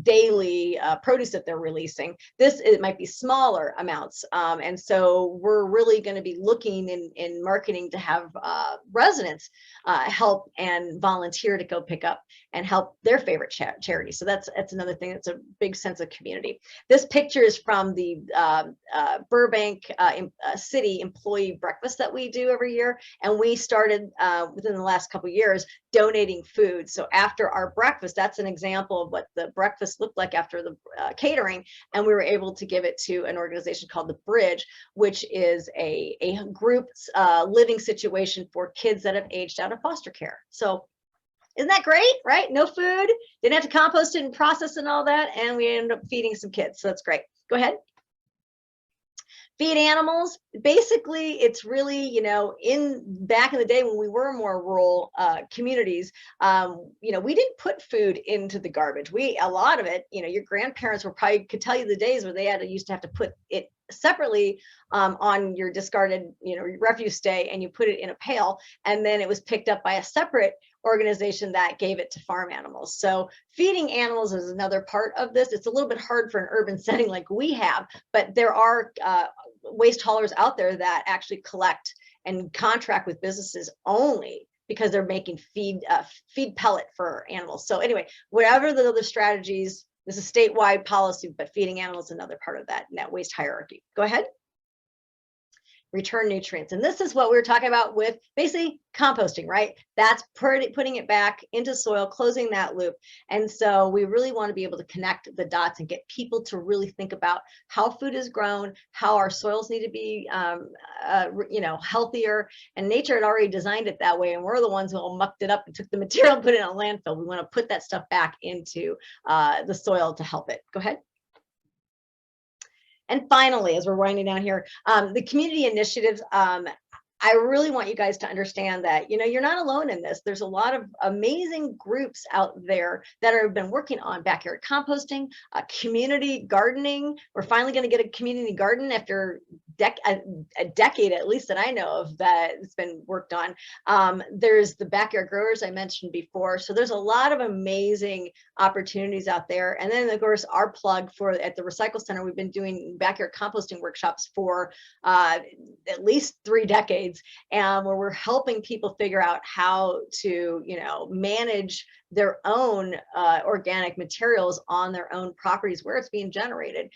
daily produce that they're releasing. It might be smaller amounts. And so we're really going to be looking in marketing to have residents help and volunteer to go pick up and help their favorite charity. So that's another thing that's a big sense of community. This picture is from the Burbank City employee breakfast that we do every year. And we started within the last couple of years donating food. So after our breakfast, that's an example of what the breakfast looked like after the catering. And we were able to give it to an organization called The Bridge, which is a group living situation for kids that have aged out of foster care. So isn't that great, right? No food, didn't have to compost it and process and all that, and we ended up feeding some kids. So that's great. Go ahead. Feed animals. Basically, it's really, back in the day when we were more rural communities, we didn't put food into the garbage. A lot of it, your grandparents could tell you the days where they used to have to put it separately on your discarded, refuse day, and you put it in a pail, and then it was picked up by a separate organization that gave it to farm animals. So feeding animals is another part of this. It's a little bit hard for an urban setting like we have, but there are waste haulers out there that actually collect and contract with businesses only because they're making feed pellet for animals. So anyway, whatever the other strategies, this is statewide policy, but feeding animals is another part of that waste hierarchy. Go ahead. return nutrients. And this is what we were talking about with basically composting, right? That's putting it back into soil, closing that loop. And so we really want to be able to connect the dots and get people to really think about how food is grown, how our soils need to be, healthier. And nature had already designed it that way. And we're the ones who all mucked it up and took the material and put it in a landfill. We want to put that stuff back into the soil to help it. Go ahead. And finally, as we're winding down here, the community initiatives, I really want you guys to understand that, you're not alone in this. There's a lot of amazing groups out there that have been working on backyard composting, community gardening. We're finally going to get a community garden after a decade, at least, that I know of, that it's been worked on. There's the backyard growers I mentioned before. So there's a lot of amazing opportunities out there. And then, of course, our plug at the Recycle Center, we've been doing backyard composting workshops for at least 3 decades, and where we're helping people figure out how to, manage their own organic materials on their own properties where it's being generated,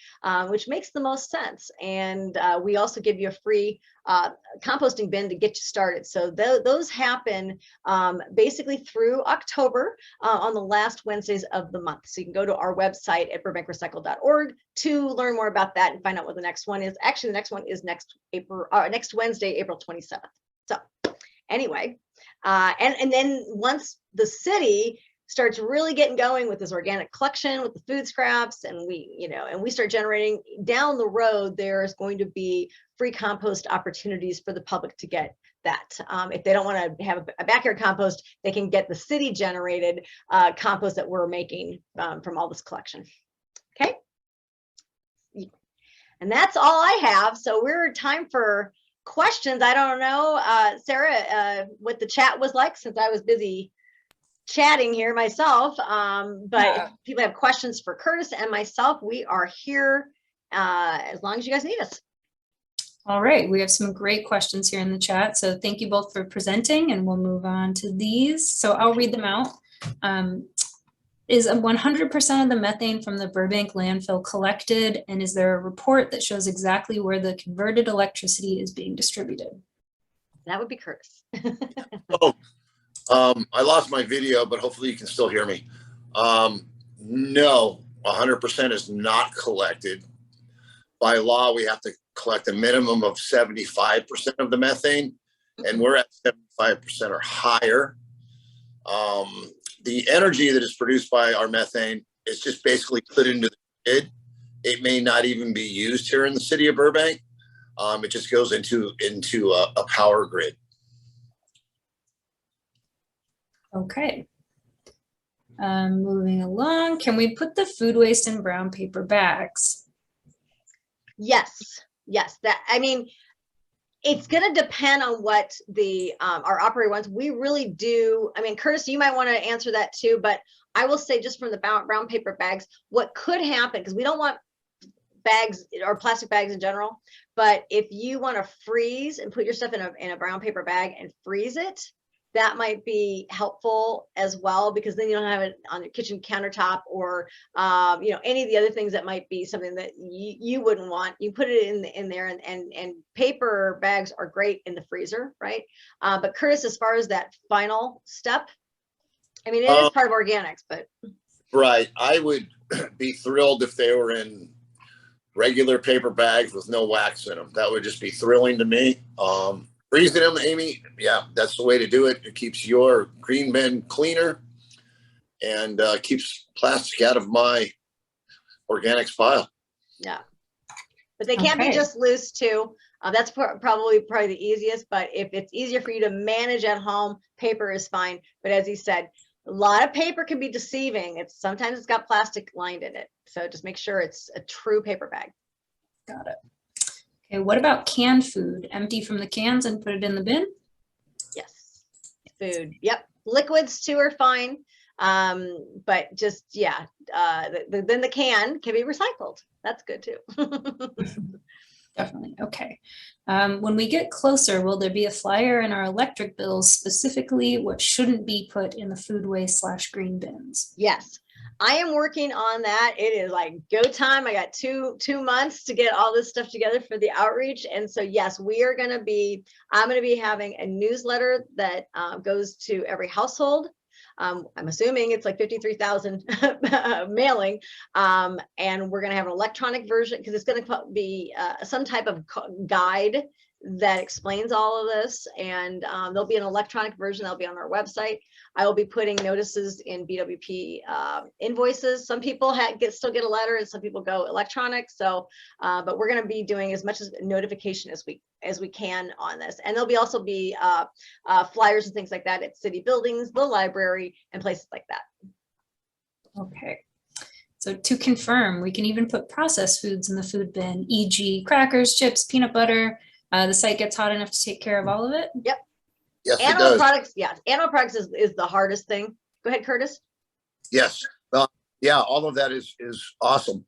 which makes the most sense. And we also give you a free composting bin to get you started. So those happen basically through October on the last Wednesdays of the month. So you can go to our website at burbankrecycle.org to learn more about that and find out what the next one is. Actually, the next one is next Wednesday, April 27th. So anyway, and then once the city starts really getting going with this organic collection, with the food scraps, and we start generating down the road, there's going to be free compost opportunities for the public to get that. If they don't want to have a backyard compost, they can get the city generated compost that we're making from all this collection. Okay. And that's all I have. So we're time for questions. I don't know, Sarah, what the chat was like, since I was busy chatting here myself. But if people have questions for Curtis and myself, we are here as long as you guys need us. All right, we have some great questions here in the chat. So thank you both for presenting, and we'll move on to these. So I'll read them out. Is 100% of the methane from the Burbank landfill collected? And is there a report that shows exactly where the converted electricity is being distributed? That would be Curtis. I lost my video, but hopefully you can still hear me. No, 100% is not collected. By law, we have to collect a minimum of 75% of the methane, and we're at 75% or higher. The energy that is produced by our methane is just basically put into the grid. It may not even be used here in the city of Burbank. It just goes into a power grid. Okay. Moving along, can we put the food waste in brown paper bags? Yes. It's going to depend on what the our operator wants. We really do. Curtis, you might want to answer that too, but I will say, just from the brown paper bags, what could happen, because we don't want bags or plastic bags in general, but if you want to freeze and put your stuff in a brown paper bag and freeze it, that might be helpful as well, because then you don't have it on your kitchen countertop or any of the other things that might be something that you wouldn't want. You put it in there, and paper bags are great in the freezer, right? But Curtis, as far as that final step, it is part of organics, but right. I would be thrilled if they were in regular paper bags with no wax in them. That would just be thrilling to me. Freezing them, Amy, yeah, that's the way to do it. It keeps your green bin cleaner and keeps plastic out of my organics pile. Yeah, but they can't be just loose too. That's probably the easiest, but if it's easier for you to manage at home, paper is fine. But as he said, a lot of paper can be deceiving. Sometimes it's got plastic lined in it. So just make sure it's a true paper bag. Got it. Okay, what about canned food? Empty from the cans and put it in the bin? Yes. Food. Yep. Liquids too are fine. But just, then the can be recycled. That's good too. Definitely. Okay. When we get closer, will there be a flyer in our electric bills, specifically what shouldn't be put in the food waste /green bins? Yes. I am working on that. It is like go time. I got two months to get all this stuff together for the outreach. And so, yes, I'm going to be having a newsletter that goes to every household. I'm assuming it's like 53,000 mailing. And we're going to have an electronic version because it's going to be some type of guide that explains all of this. And there'll be an electronic version that'll be on our website. I will be putting notices in BWP invoices. Some people still get a letter and some people go electronic. So, but we're going to be doing as much as notification as we can on this. And there'll also be flyers and things like that at city buildings, the library, and places like that. Okay. So to confirm, we can even put processed foods in the food bin, e.g. crackers, chips, peanut butter. The site gets hot enough to take care of all of it? Yep. Yes, Animal it does. products, yes. Animal products is the hardest thing. Go ahead, Curtis. Yes. Yeah, all of that is awesome.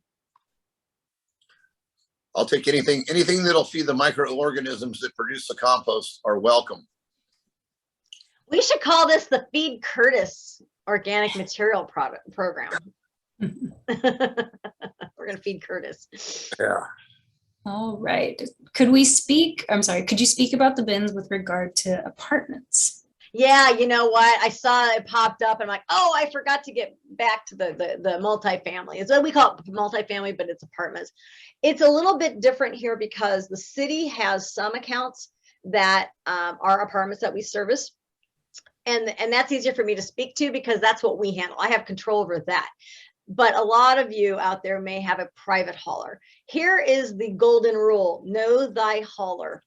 I'll take anything that'll feed the microorganisms that produce the compost are welcome. We should call this the Feed Curtis Organic Material Program. We're going to feed Curtis. Yeah. All right. Could you speak about the bins with regard to apartments? Yeah, you know what? I saw it popped up and I'm like, oh, I forgot to get back to the multifamily. It's what we call it multifamily, but it's apartments. It's a little bit different here because the city has some accounts that are apartments that we service. And that's easier for me to speak to because that's what we handle. I have control over that. But a lot of you out there may have a private hauler. Here is the golden rule: know thy hauler.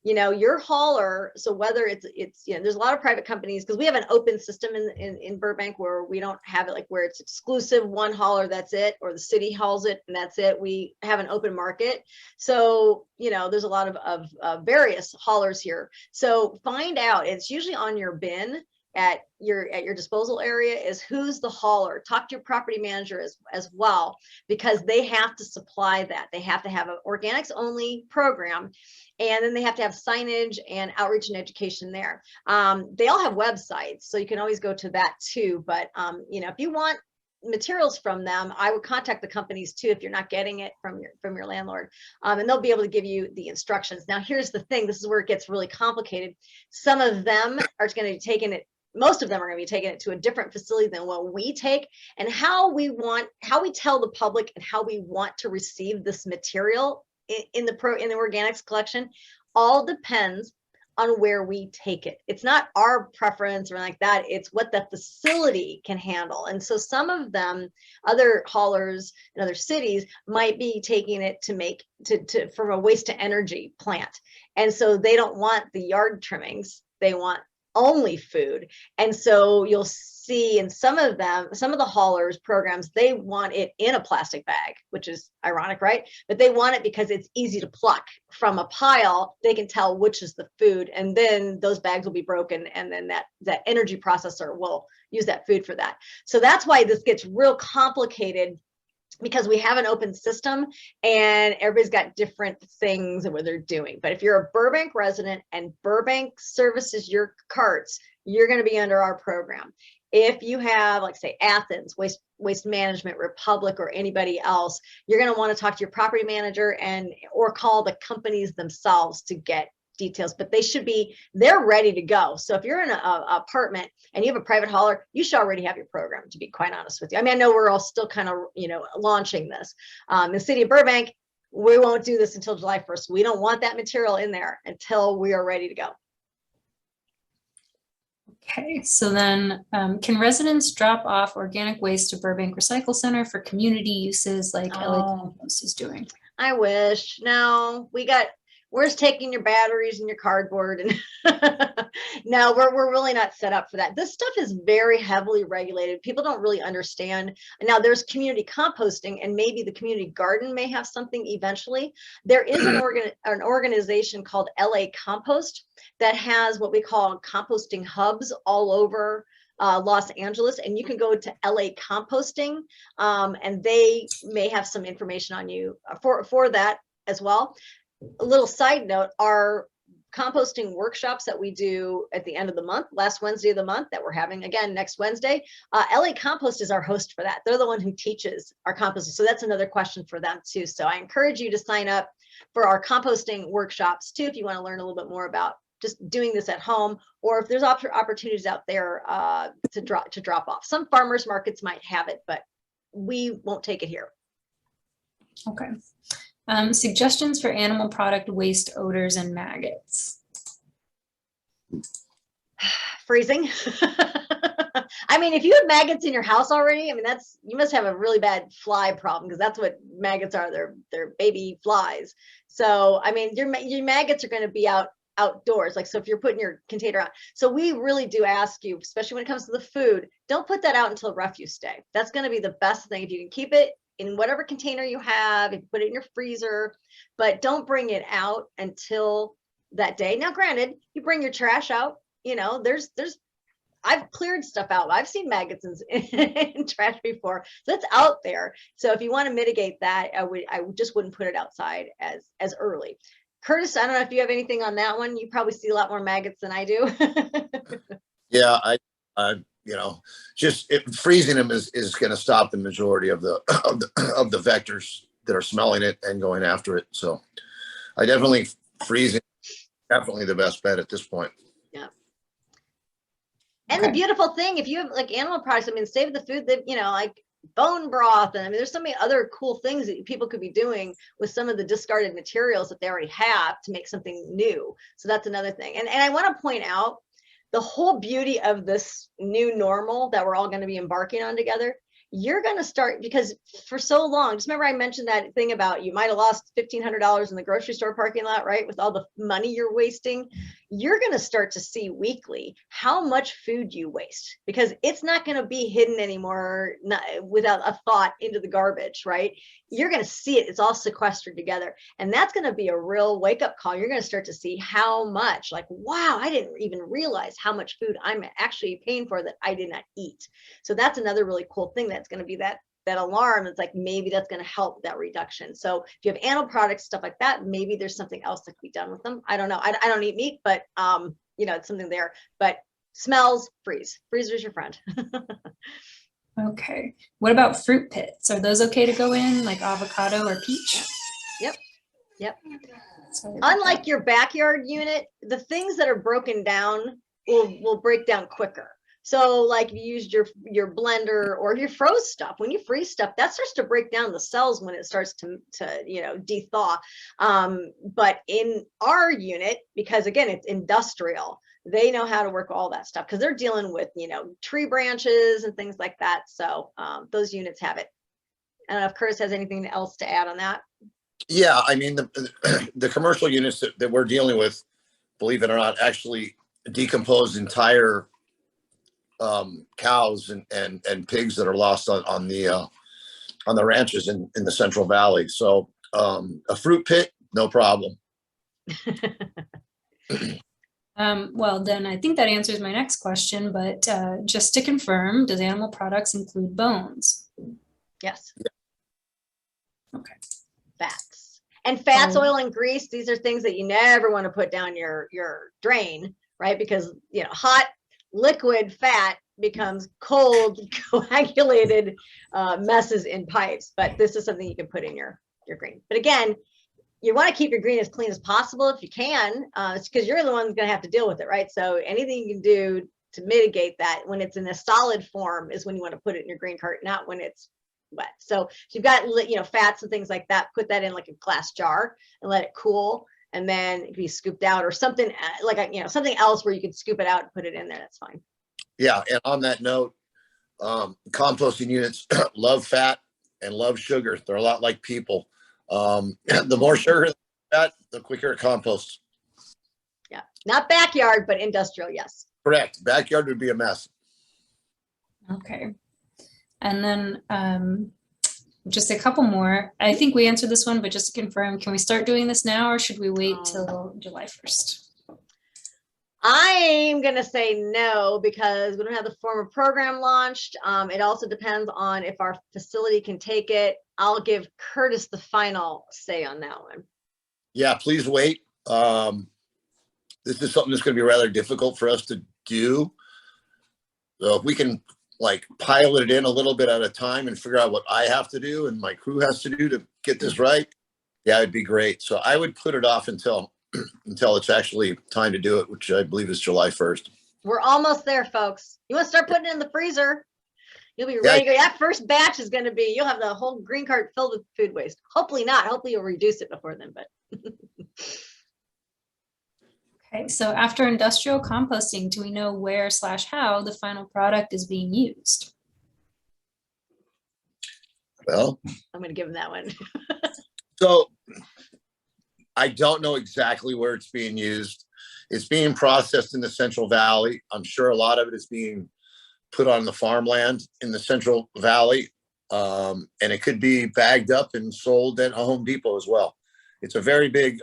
You know, your hauler. So whether it's there's a lot of private companies because we have an open system in Burbank where we don't have it like where it's exclusive one hauler, that's it, or the city hauls it and that's it. We have an open market. So, there's a lot of various haulers here. So find out. It's usually on your bin at your disposal area is who's the hauler. Talk to your property manager as well, because they have to supply that. They have to have an organics only program, and then they have to have signage and outreach and education there. They all have websites, so you can always go to that too. But if you want materials from them, I would contact the companies too if you're not getting it from your landlord, and they'll be able to give you the instructions. Now here's the thing, this is where it gets really complicated. Some of them are going to be taking it, most of them are going to be taking it to a different facility than what we take, and how we tell the public and how we want to receive this material in the organics collection all depends on where we take it. It's not our preference or like that. It's what the facility can handle. And so some of them, other haulers in other cities, might be taking it from a waste to energy plant. And so they don't want the yard trimmings. They want only food. And so you'll see in some of the haulers programs, they want it in a plastic bag, which is ironic, right? But they want it because it's easy to pluck from a pile. They can tell which is the food, and then those bags will be broken, and then that energy processor will use that food for that. So that's why this gets real complicated, because we have an open system and everybody's got different things and what they're doing. But if you're a Burbank resident and Burbank services your carts, you're going to be under our program. If you have, like say, Athens, Waste Management, Republic, or anybody else, you're going to want to talk to your property manager or call the companies themselves to get details, but they're ready to go. So if you're in an apartment and you have a private hauler, you should already have your program, to be quite honest with you. I mean, I know we're all still kind of, launching this. In the city of Burbank, we won't do this until July 1st. We don't want that material in there until we are ready to go. Okay, so then can residents drop off organic waste to Burbank Recycle Center for community uses like LA Compost is doing? I wish. No, where's taking your batteries and your cardboard? And no, we're really not set up for that. This stuff is very heavily regulated. People don't really understand. Now there's community composting, and maybe the community garden may have something eventually. There is an organization called LA Compost that has what we call composting hubs all over Los Angeles, and you can go to LA Composting, and they may have some information on you for that as well. A little side note, our composting workshops that we do at the end of the month, last Wednesday of the month that we're having again next Wednesday. LA Compost is our host for that. They're the one who teaches our composting. So that's another question for them too. So I encourage you to sign up for our composting workshops too, if you want to learn a little bit more about just doing this at home, or if there's opportunities out there to drop off. Some farmers markets might have it, but we won't take it here. Okay. Suggestions for animal product waste, odors, and maggots. Freezing. I mean, if you have maggots in your house already, I mean, you must have a really bad fly problem, because that's what maggots are. They're baby flies. So, I mean, your maggots are going to be outdoors. Like, so if you're putting your container out, so we really do ask you, especially when it comes to the food, don't put that out until refuse day. That's going to be the best thing. If you can keep it in whatever container you have, if you put it in your freezer, but don't bring it out until that day. Now, granted, you bring your trash out, you know, I've cleared stuff out. I've seen maggots in trash before. So it's out there. So if you want to mitigate that, I just wouldn't put it outside as early. Curtis, I don't know if you have anything on that one. You probably see a lot more maggots than I do. Yeah, you know, just freezing them is going to stop the majority of the vectors that are smelling it and going after it. So I definitely freezing, definitely the best bet at this point. Yeah. And the beautiful thing, if you have like animal products, I mean, save the food that, you know, like bone broth. And I mean, there's so many other cool things that people could be doing with some of the discarded materials that they already have to make something new. So that's another thing. And I want to point out the whole beauty of this new normal that we're all going to be embarking on together. You're going to start, because for so long, just remember I mentioned that thing about you might have lost $1,500 in the grocery store parking lot, right? With all the money you're wasting. You're going to start to see weekly how much food you waste, because it's not going to be hidden anymore without a thought into the garbage, right? You're going to see it. It's all sequestered together. And that's going to be a real wake up call. You're going to start to see how much, like, wow, I didn't even realize how much food I'm actually paying for that I did not eat. So that's another really cool thing that's going to be that alarm. It's like, maybe that's going to help that reduction. So if you have animal products, stuff like that, maybe there's something else that could be done with them. I don't know. I don't eat meat, but you know, it's something there. But smells, freezer's your friend. Okay. What about fruit pits? Are those okay to go in, like avocado or peach? Yep. Unlike your backyard unit, the things that are broken down will break down quicker. So like if you used your blender or your froze stuff, when you freeze stuff, that starts to break down the cells when it starts to you know, de-thaw. But in our unit, because again, it's industrial, they know how to work all that stuff because they're dealing with, you know, tree branches and things like that. So those units have it. I don't know if Curtis has anything else to add on that. Yeah, I mean, the commercial units that we're dealing with, believe it or not, actually decompose entire cows and pigs that are lost on the ranches in the Central Valley. So a fruit pit, no problem. Well, then I think that answers my next question, but just to confirm, does animal products include bones? Yes. Yeah. Okay. Fats. And fats, Oh. oil, and grease, these are things that you never want to put down your drain, right? Because, you know, hot liquid fat becomes cold, coagulated messes in pipes. But this is something you can put in your green. But again, you want to keep your green as clean as possible if you can, because you're the one that's going to have to deal with it, right? So anything you can do to mitigate that when it's in a solid form is when you want to put it in your green cart, not when it's wet. So if you've got, you know, fats and things like that, put that in like a glass jar and let it cool, and then it can be scooped out, or something like, you know, something else where you can scoop it out and put it in there. That's fine. Yeah, and on that note, composting units love fat and love sugar. They're a lot like people. The more sugar and fat, the quicker it composts. Yeah, not backyard, but industrial, yes. Correct. Backyard would be a mess. Okay. And then just a couple more. I think we answered this one, but just to confirm, can we start doing this now or should we wait till July 1st? I'm going to say no, because we don't have the formal program launched. It also depends on if our facility can take it. I'll give Curtis the final say on that one. Yeah, please wait. this is something that's going to be rather difficult for us to do. So if we can like pilot it in a little bit at a time and figure out what I have to do and my crew has to do to get this right, yeah, it'd be great. So I would put it off until it's actually time to do it, which I believe is July 1st. We're almost there, folks. You want to start putting it in the freezer? You'll be ready to go. That first batch is going to be, you'll have the whole green cart filled with food waste. Hopefully not. Hopefully you'll reduce it before then, but. Okay, so after industrial composting, do we know where/how the final product is being used? Well, I'm going to give him that one. so I don't know exactly where it's being used. It's being processed in the Central Valley. I'm sure a lot of it is being put on the farmland in the Central Valley. And it could be bagged up and sold at Home Depot as well. It's a very big,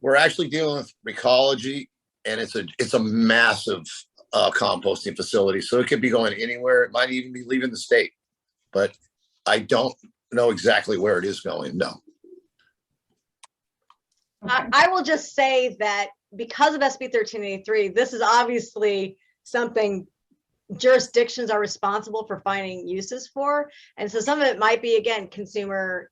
we're actually dealing with ecology, and it's a massive composting facility. So it could be going anywhere. It might even be leaving the state, but I don't know exactly where it is going. No. Okay. I will just say that because of SB 1383, this is obviously something jurisdictions are responsible for finding uses for. And so some of it might be, again, consumer,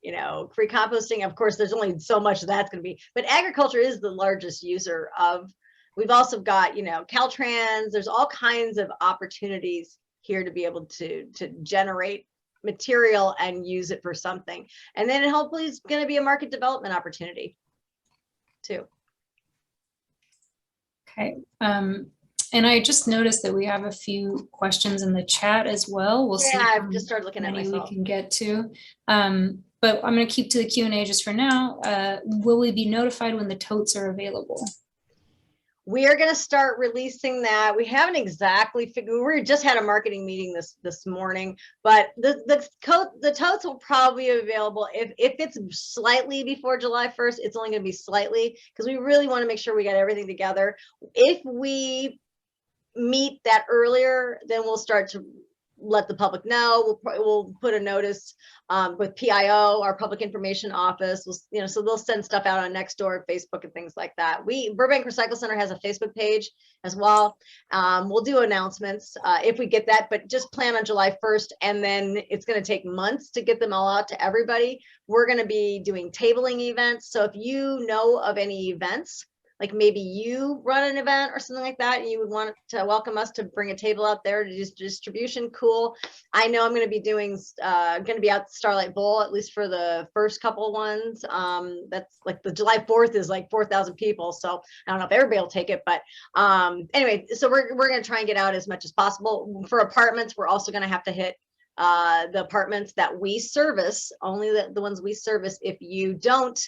free composting. Of course, there's only so much that's going to be, but agriculture is the largest user of. We've also got, Caltrans. There's all kinds of opportunities here to be able to generate material and use it for something. And then hopefully it's going to be a market development opportunity too. Okay. And I just noticed that we have a few questions in the chat as well. We'll see I've just started looking at many myself. we can get to. But I'm going to keep to the Q&A just for now. Will we be notified when the totes are available? We are going to start releasing that. We haven't exactly figured. We just had a marketing meeting this morning, but the totes will probably be available if it's slightly before July 1st. It's only going to be slightly because we really want to make sure we got everything together. If we meet that earlier, then we'll start to let the public know. We'll put a notice with PIO, our public information office. So they'll send stuff out on Nextdoor, Facebook, and things like that. Burbank Recycle Center has a Facebook page as well. We'll do announcements if we get that, but just plan on July 1st, and then it's going to take months to get them all out to everybody. We're going to be doing tabling events. So if you know of any events, like maybe you run an event or something like that, and you would want to welcome us to bring a table out there to do distribution, cool. I know I'm going to be going to be out Starlight Bowl, at least for the first couple ones. That's like the July 4th is like 4,000 people. So I don't know if everybody will take it, but anyway, so we're going to try and get out as much as possible. For apartments, we're also going to have to hit the apartments that we service, only the ones we service. If you don't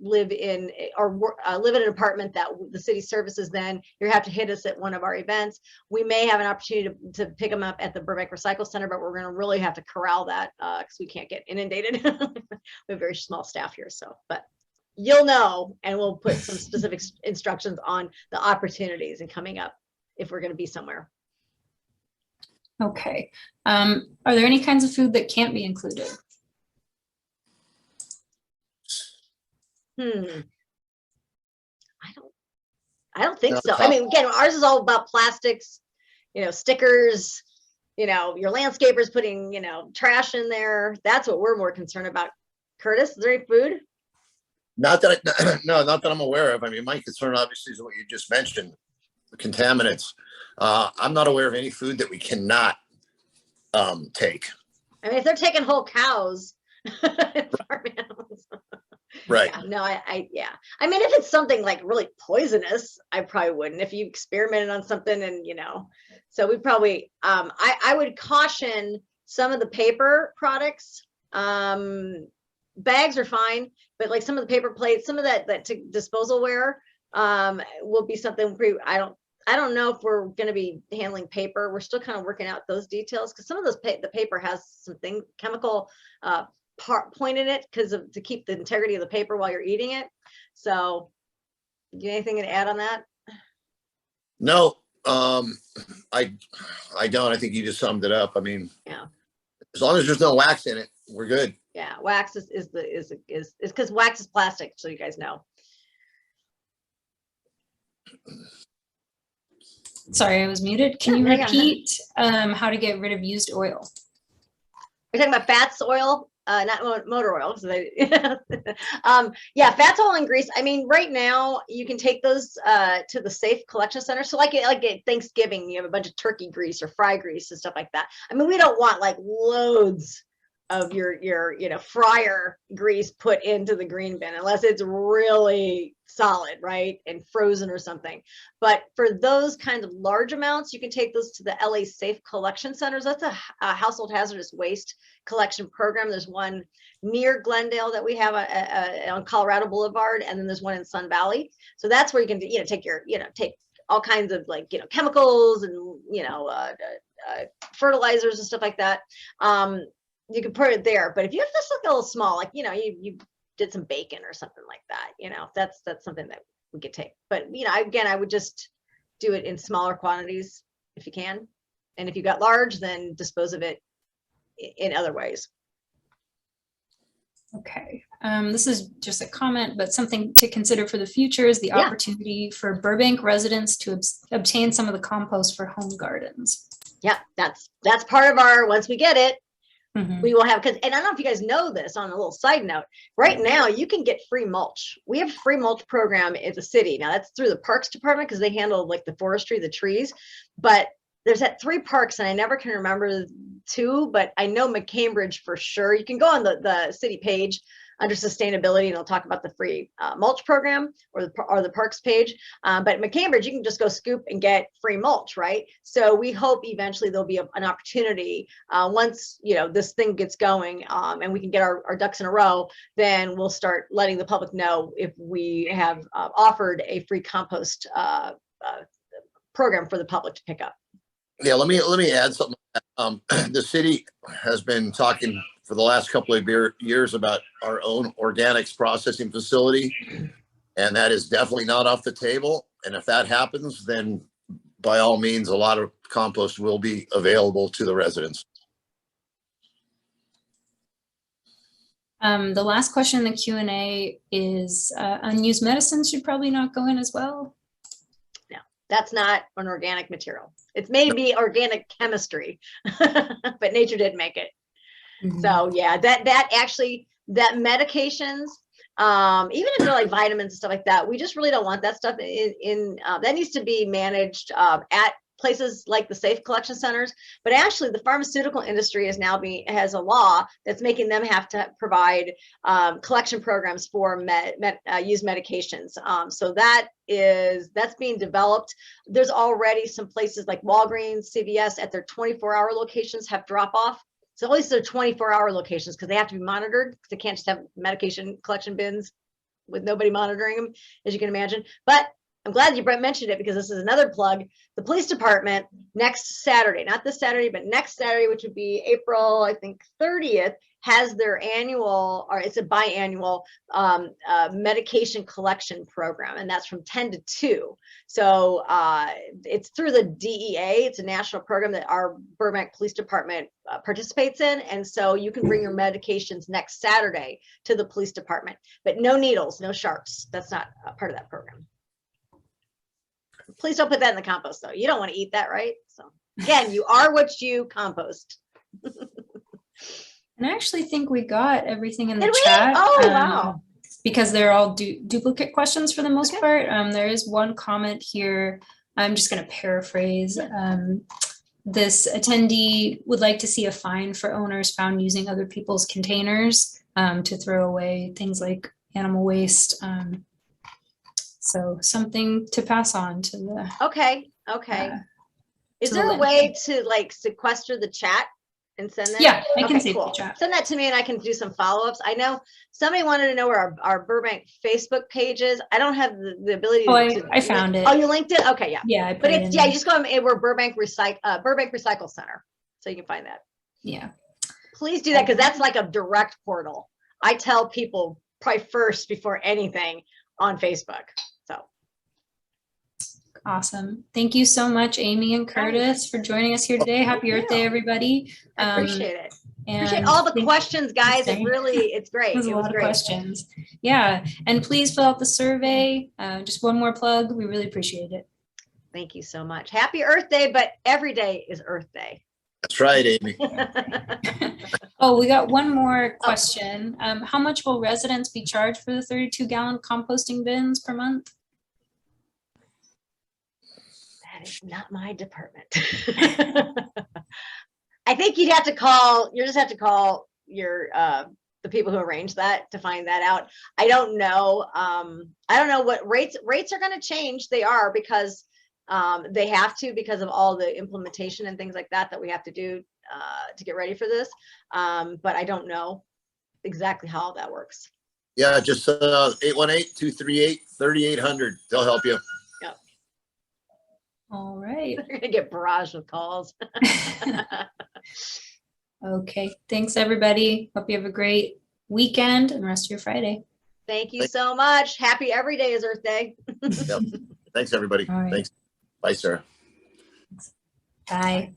live in or live in an apartment that the city services, then you have to hit us at one of our events. We may have an opportunity to pick them up at the Burbank Recycle Center, but we're going to really have to corral that because we can't get inundated. We have a very small staff here, so but you'll know, and we'll put some specific instructions on the opportunities and coming up if we're going to be somewhere. Okay. Are there any kinds of food that can't be included? I don't think No, so. I mean, again, ours is all about plastics, stickers, your landscapers putting, trash in there. That's what we're more concerned about. Curtis, is there any food? Not that not that I'm aware of. I mean, my concern obviously is what you just mentioned, the contaminants. I'm not aware of any food that we cannot take. I mean, if they're taking whole cows, farm animals. Right. Yeah, no, yeah. I mean, if it's something like really poisonous, I probably wouldn't. If you experimented on something and, so we probably, I would caution some of the paper products. Bags are fine, but like some of the paper plates, some of that disposal ware will be something I don't know if we're going to be handling paper. We're still kind of working out those details because some of those the paper has something chemical point in it to keep the integrity of the paper while you're eating it. So, you have anything to add on that? No, I don't. I think you just summed it up. I mean, yeah. As long as there's no wax in it, we're good. Yeah, wax is because wax is plastic, so you guys know. Sorry, I was muted. Can you Yeah, yeah. repeat how to get rid of used oil? We're talking about fats, oil, not motor oil. So yeah, fats, oil, and grease. I mean, right now you can take those to the safe collection center. So like at Thanksgiving, you have a bunch of turkey grease or fry grease and stuff like that. I mean, we don't want like loads of your fryer grease put into the green bin unless it's really solid, right, and frozen or something. But for those kinds of large amounts, you can take those to the LA Safe Collection Centers. That's a household hazardous waste collection program. There's one near Glendale that we have on Colorado Boulevard, and then there's one in Sun Valley. So that's where you can take your take all kinds of chemicals and fertilizers and stuff like that. You can put it there. But if you have this look a little small, like you did some bacon or something like that, that's something that we could take. But again, I would just do it in smaller quantities if you can, and if you got large, then dispose of it in other ways. Okay, this is just a comment, but something to consider for the future is the opportunity for Burbank residents to obtain some of the compost for home gardens. Yeah, that's part of our, once we get it, Mhm. we will have, and I don't know if you guys know this, on a little side note, right now you can get free mulch. We have a free mulch program at the city. Now that's through the Parks Department because they handle like the forestry, the trees, but there's at 3 parks, and I never can remember 2, but I know McCambridge for sure. You can go on the city page under sustainability, and they'll talk about the free mulch program, or the parks page. But McCambridge, you can just go scoop and get free mulch, right? So we hope eventually there'll be an opportunity once this thing gets going, and we can get our ducks in a row. Then we'll start letting the public know if we have offered a free compost program for the public to pick up. Yeah, let me add something. The city has been talking for the last couple of years about our own organics processing facility, and that is definitely not off the table. And if that happens, then by all means, a lot of compost will be available to the residents. The last question in the Q&A is unused medicines should probably not go in as well. That's not an organic material. It's maybe organic chemistry, but nature did make it. Mm-hmm. So yeah, that medications, even if they're like vitamins and stuff like that, we just really don't want that stuff in that needs to be managed at places like the safe collection centers. But actually the pharmaceutical industry is now has a law that's making them have to provide collection programs for used medications. So that's being developed. There's already some places like Walgreens, CVS at their 24-hour locations have drop off. So at least they're 24-hour locations because they have to be monitored, because they can't just have medication collection bins with nobody monitoring them, as you can imagine. But I'm glad you mentioned it, because this is another plug. The police department next Saturday, not this Saturday, but next Saturday, which would be April, I think 30th, has their annual, or it's a biannual medication collection program, and that's from 10 to 2. So it's through the DEA. It's a national program that our Burbank Police Department participates in, and so you can bring your medications next Saturday to the police department, but no needles, no sharps. That's not a part of that program. Please don't put that in the compost, though. You don't want to eat that, right? So again, you are what you compost. And I actually think we got everything in the Did we? chat. Oh, wow. Because they're all duplicate questions for the most part. There is one comment here. I'm just going to paraphrase. This attendee would like to see a fine for owners found using other people's containers to throw away things like animal waste. So something to pass on to the. Okay. Is there a way to like sequester the chat and send that? Yeah, I can see the chat. Send that to me and I can do some follow-ups. I know somebody wanted to know where our Burbank Facebook page is. I don't have the ability to. I found it. Oh, you linked it? Okay, yeah. Yeah, but it's you just go and we're Burbank Recycle Center. So you can find that. Yeah. Please do that, because that's like a direct portal. I tell people probably first before anything on Facebook. Awesome. Thank you so much, Amy and Curtis, for joining us here today. Happy Earth Day, everybody. I appreciate it. And appreciate all the questions, guys. It's great. It was a lot of questions. Yeah. And please fill out the survey. Just one more plug. We really appreciate it. Thank you so much. Happy Earth Day, but every day is Earth Day. That's right, Amy. Oh, we got one more question. How much will residents be charged for the 32-gallon composting bins per month? That is not my department. I think you just have to call your the people who arrange that to find that out. I don't know. I don't know what rates are going to change. They are because they have to, because of all the implementation and things like that we have to do to get ready for this. But I don't know exactly how that works. Yeah, just 818-238-3800. They'll help you. Yep. All right. You're gonna get barrage of calls. Okay. Thanks, everybody. Hope you have a great weekend and rest of your Friday. Thank you so much. Happy every day is Earth Day. Yep. Thanks, everybody. All right. Thanks. Bye, Sarah. Bye.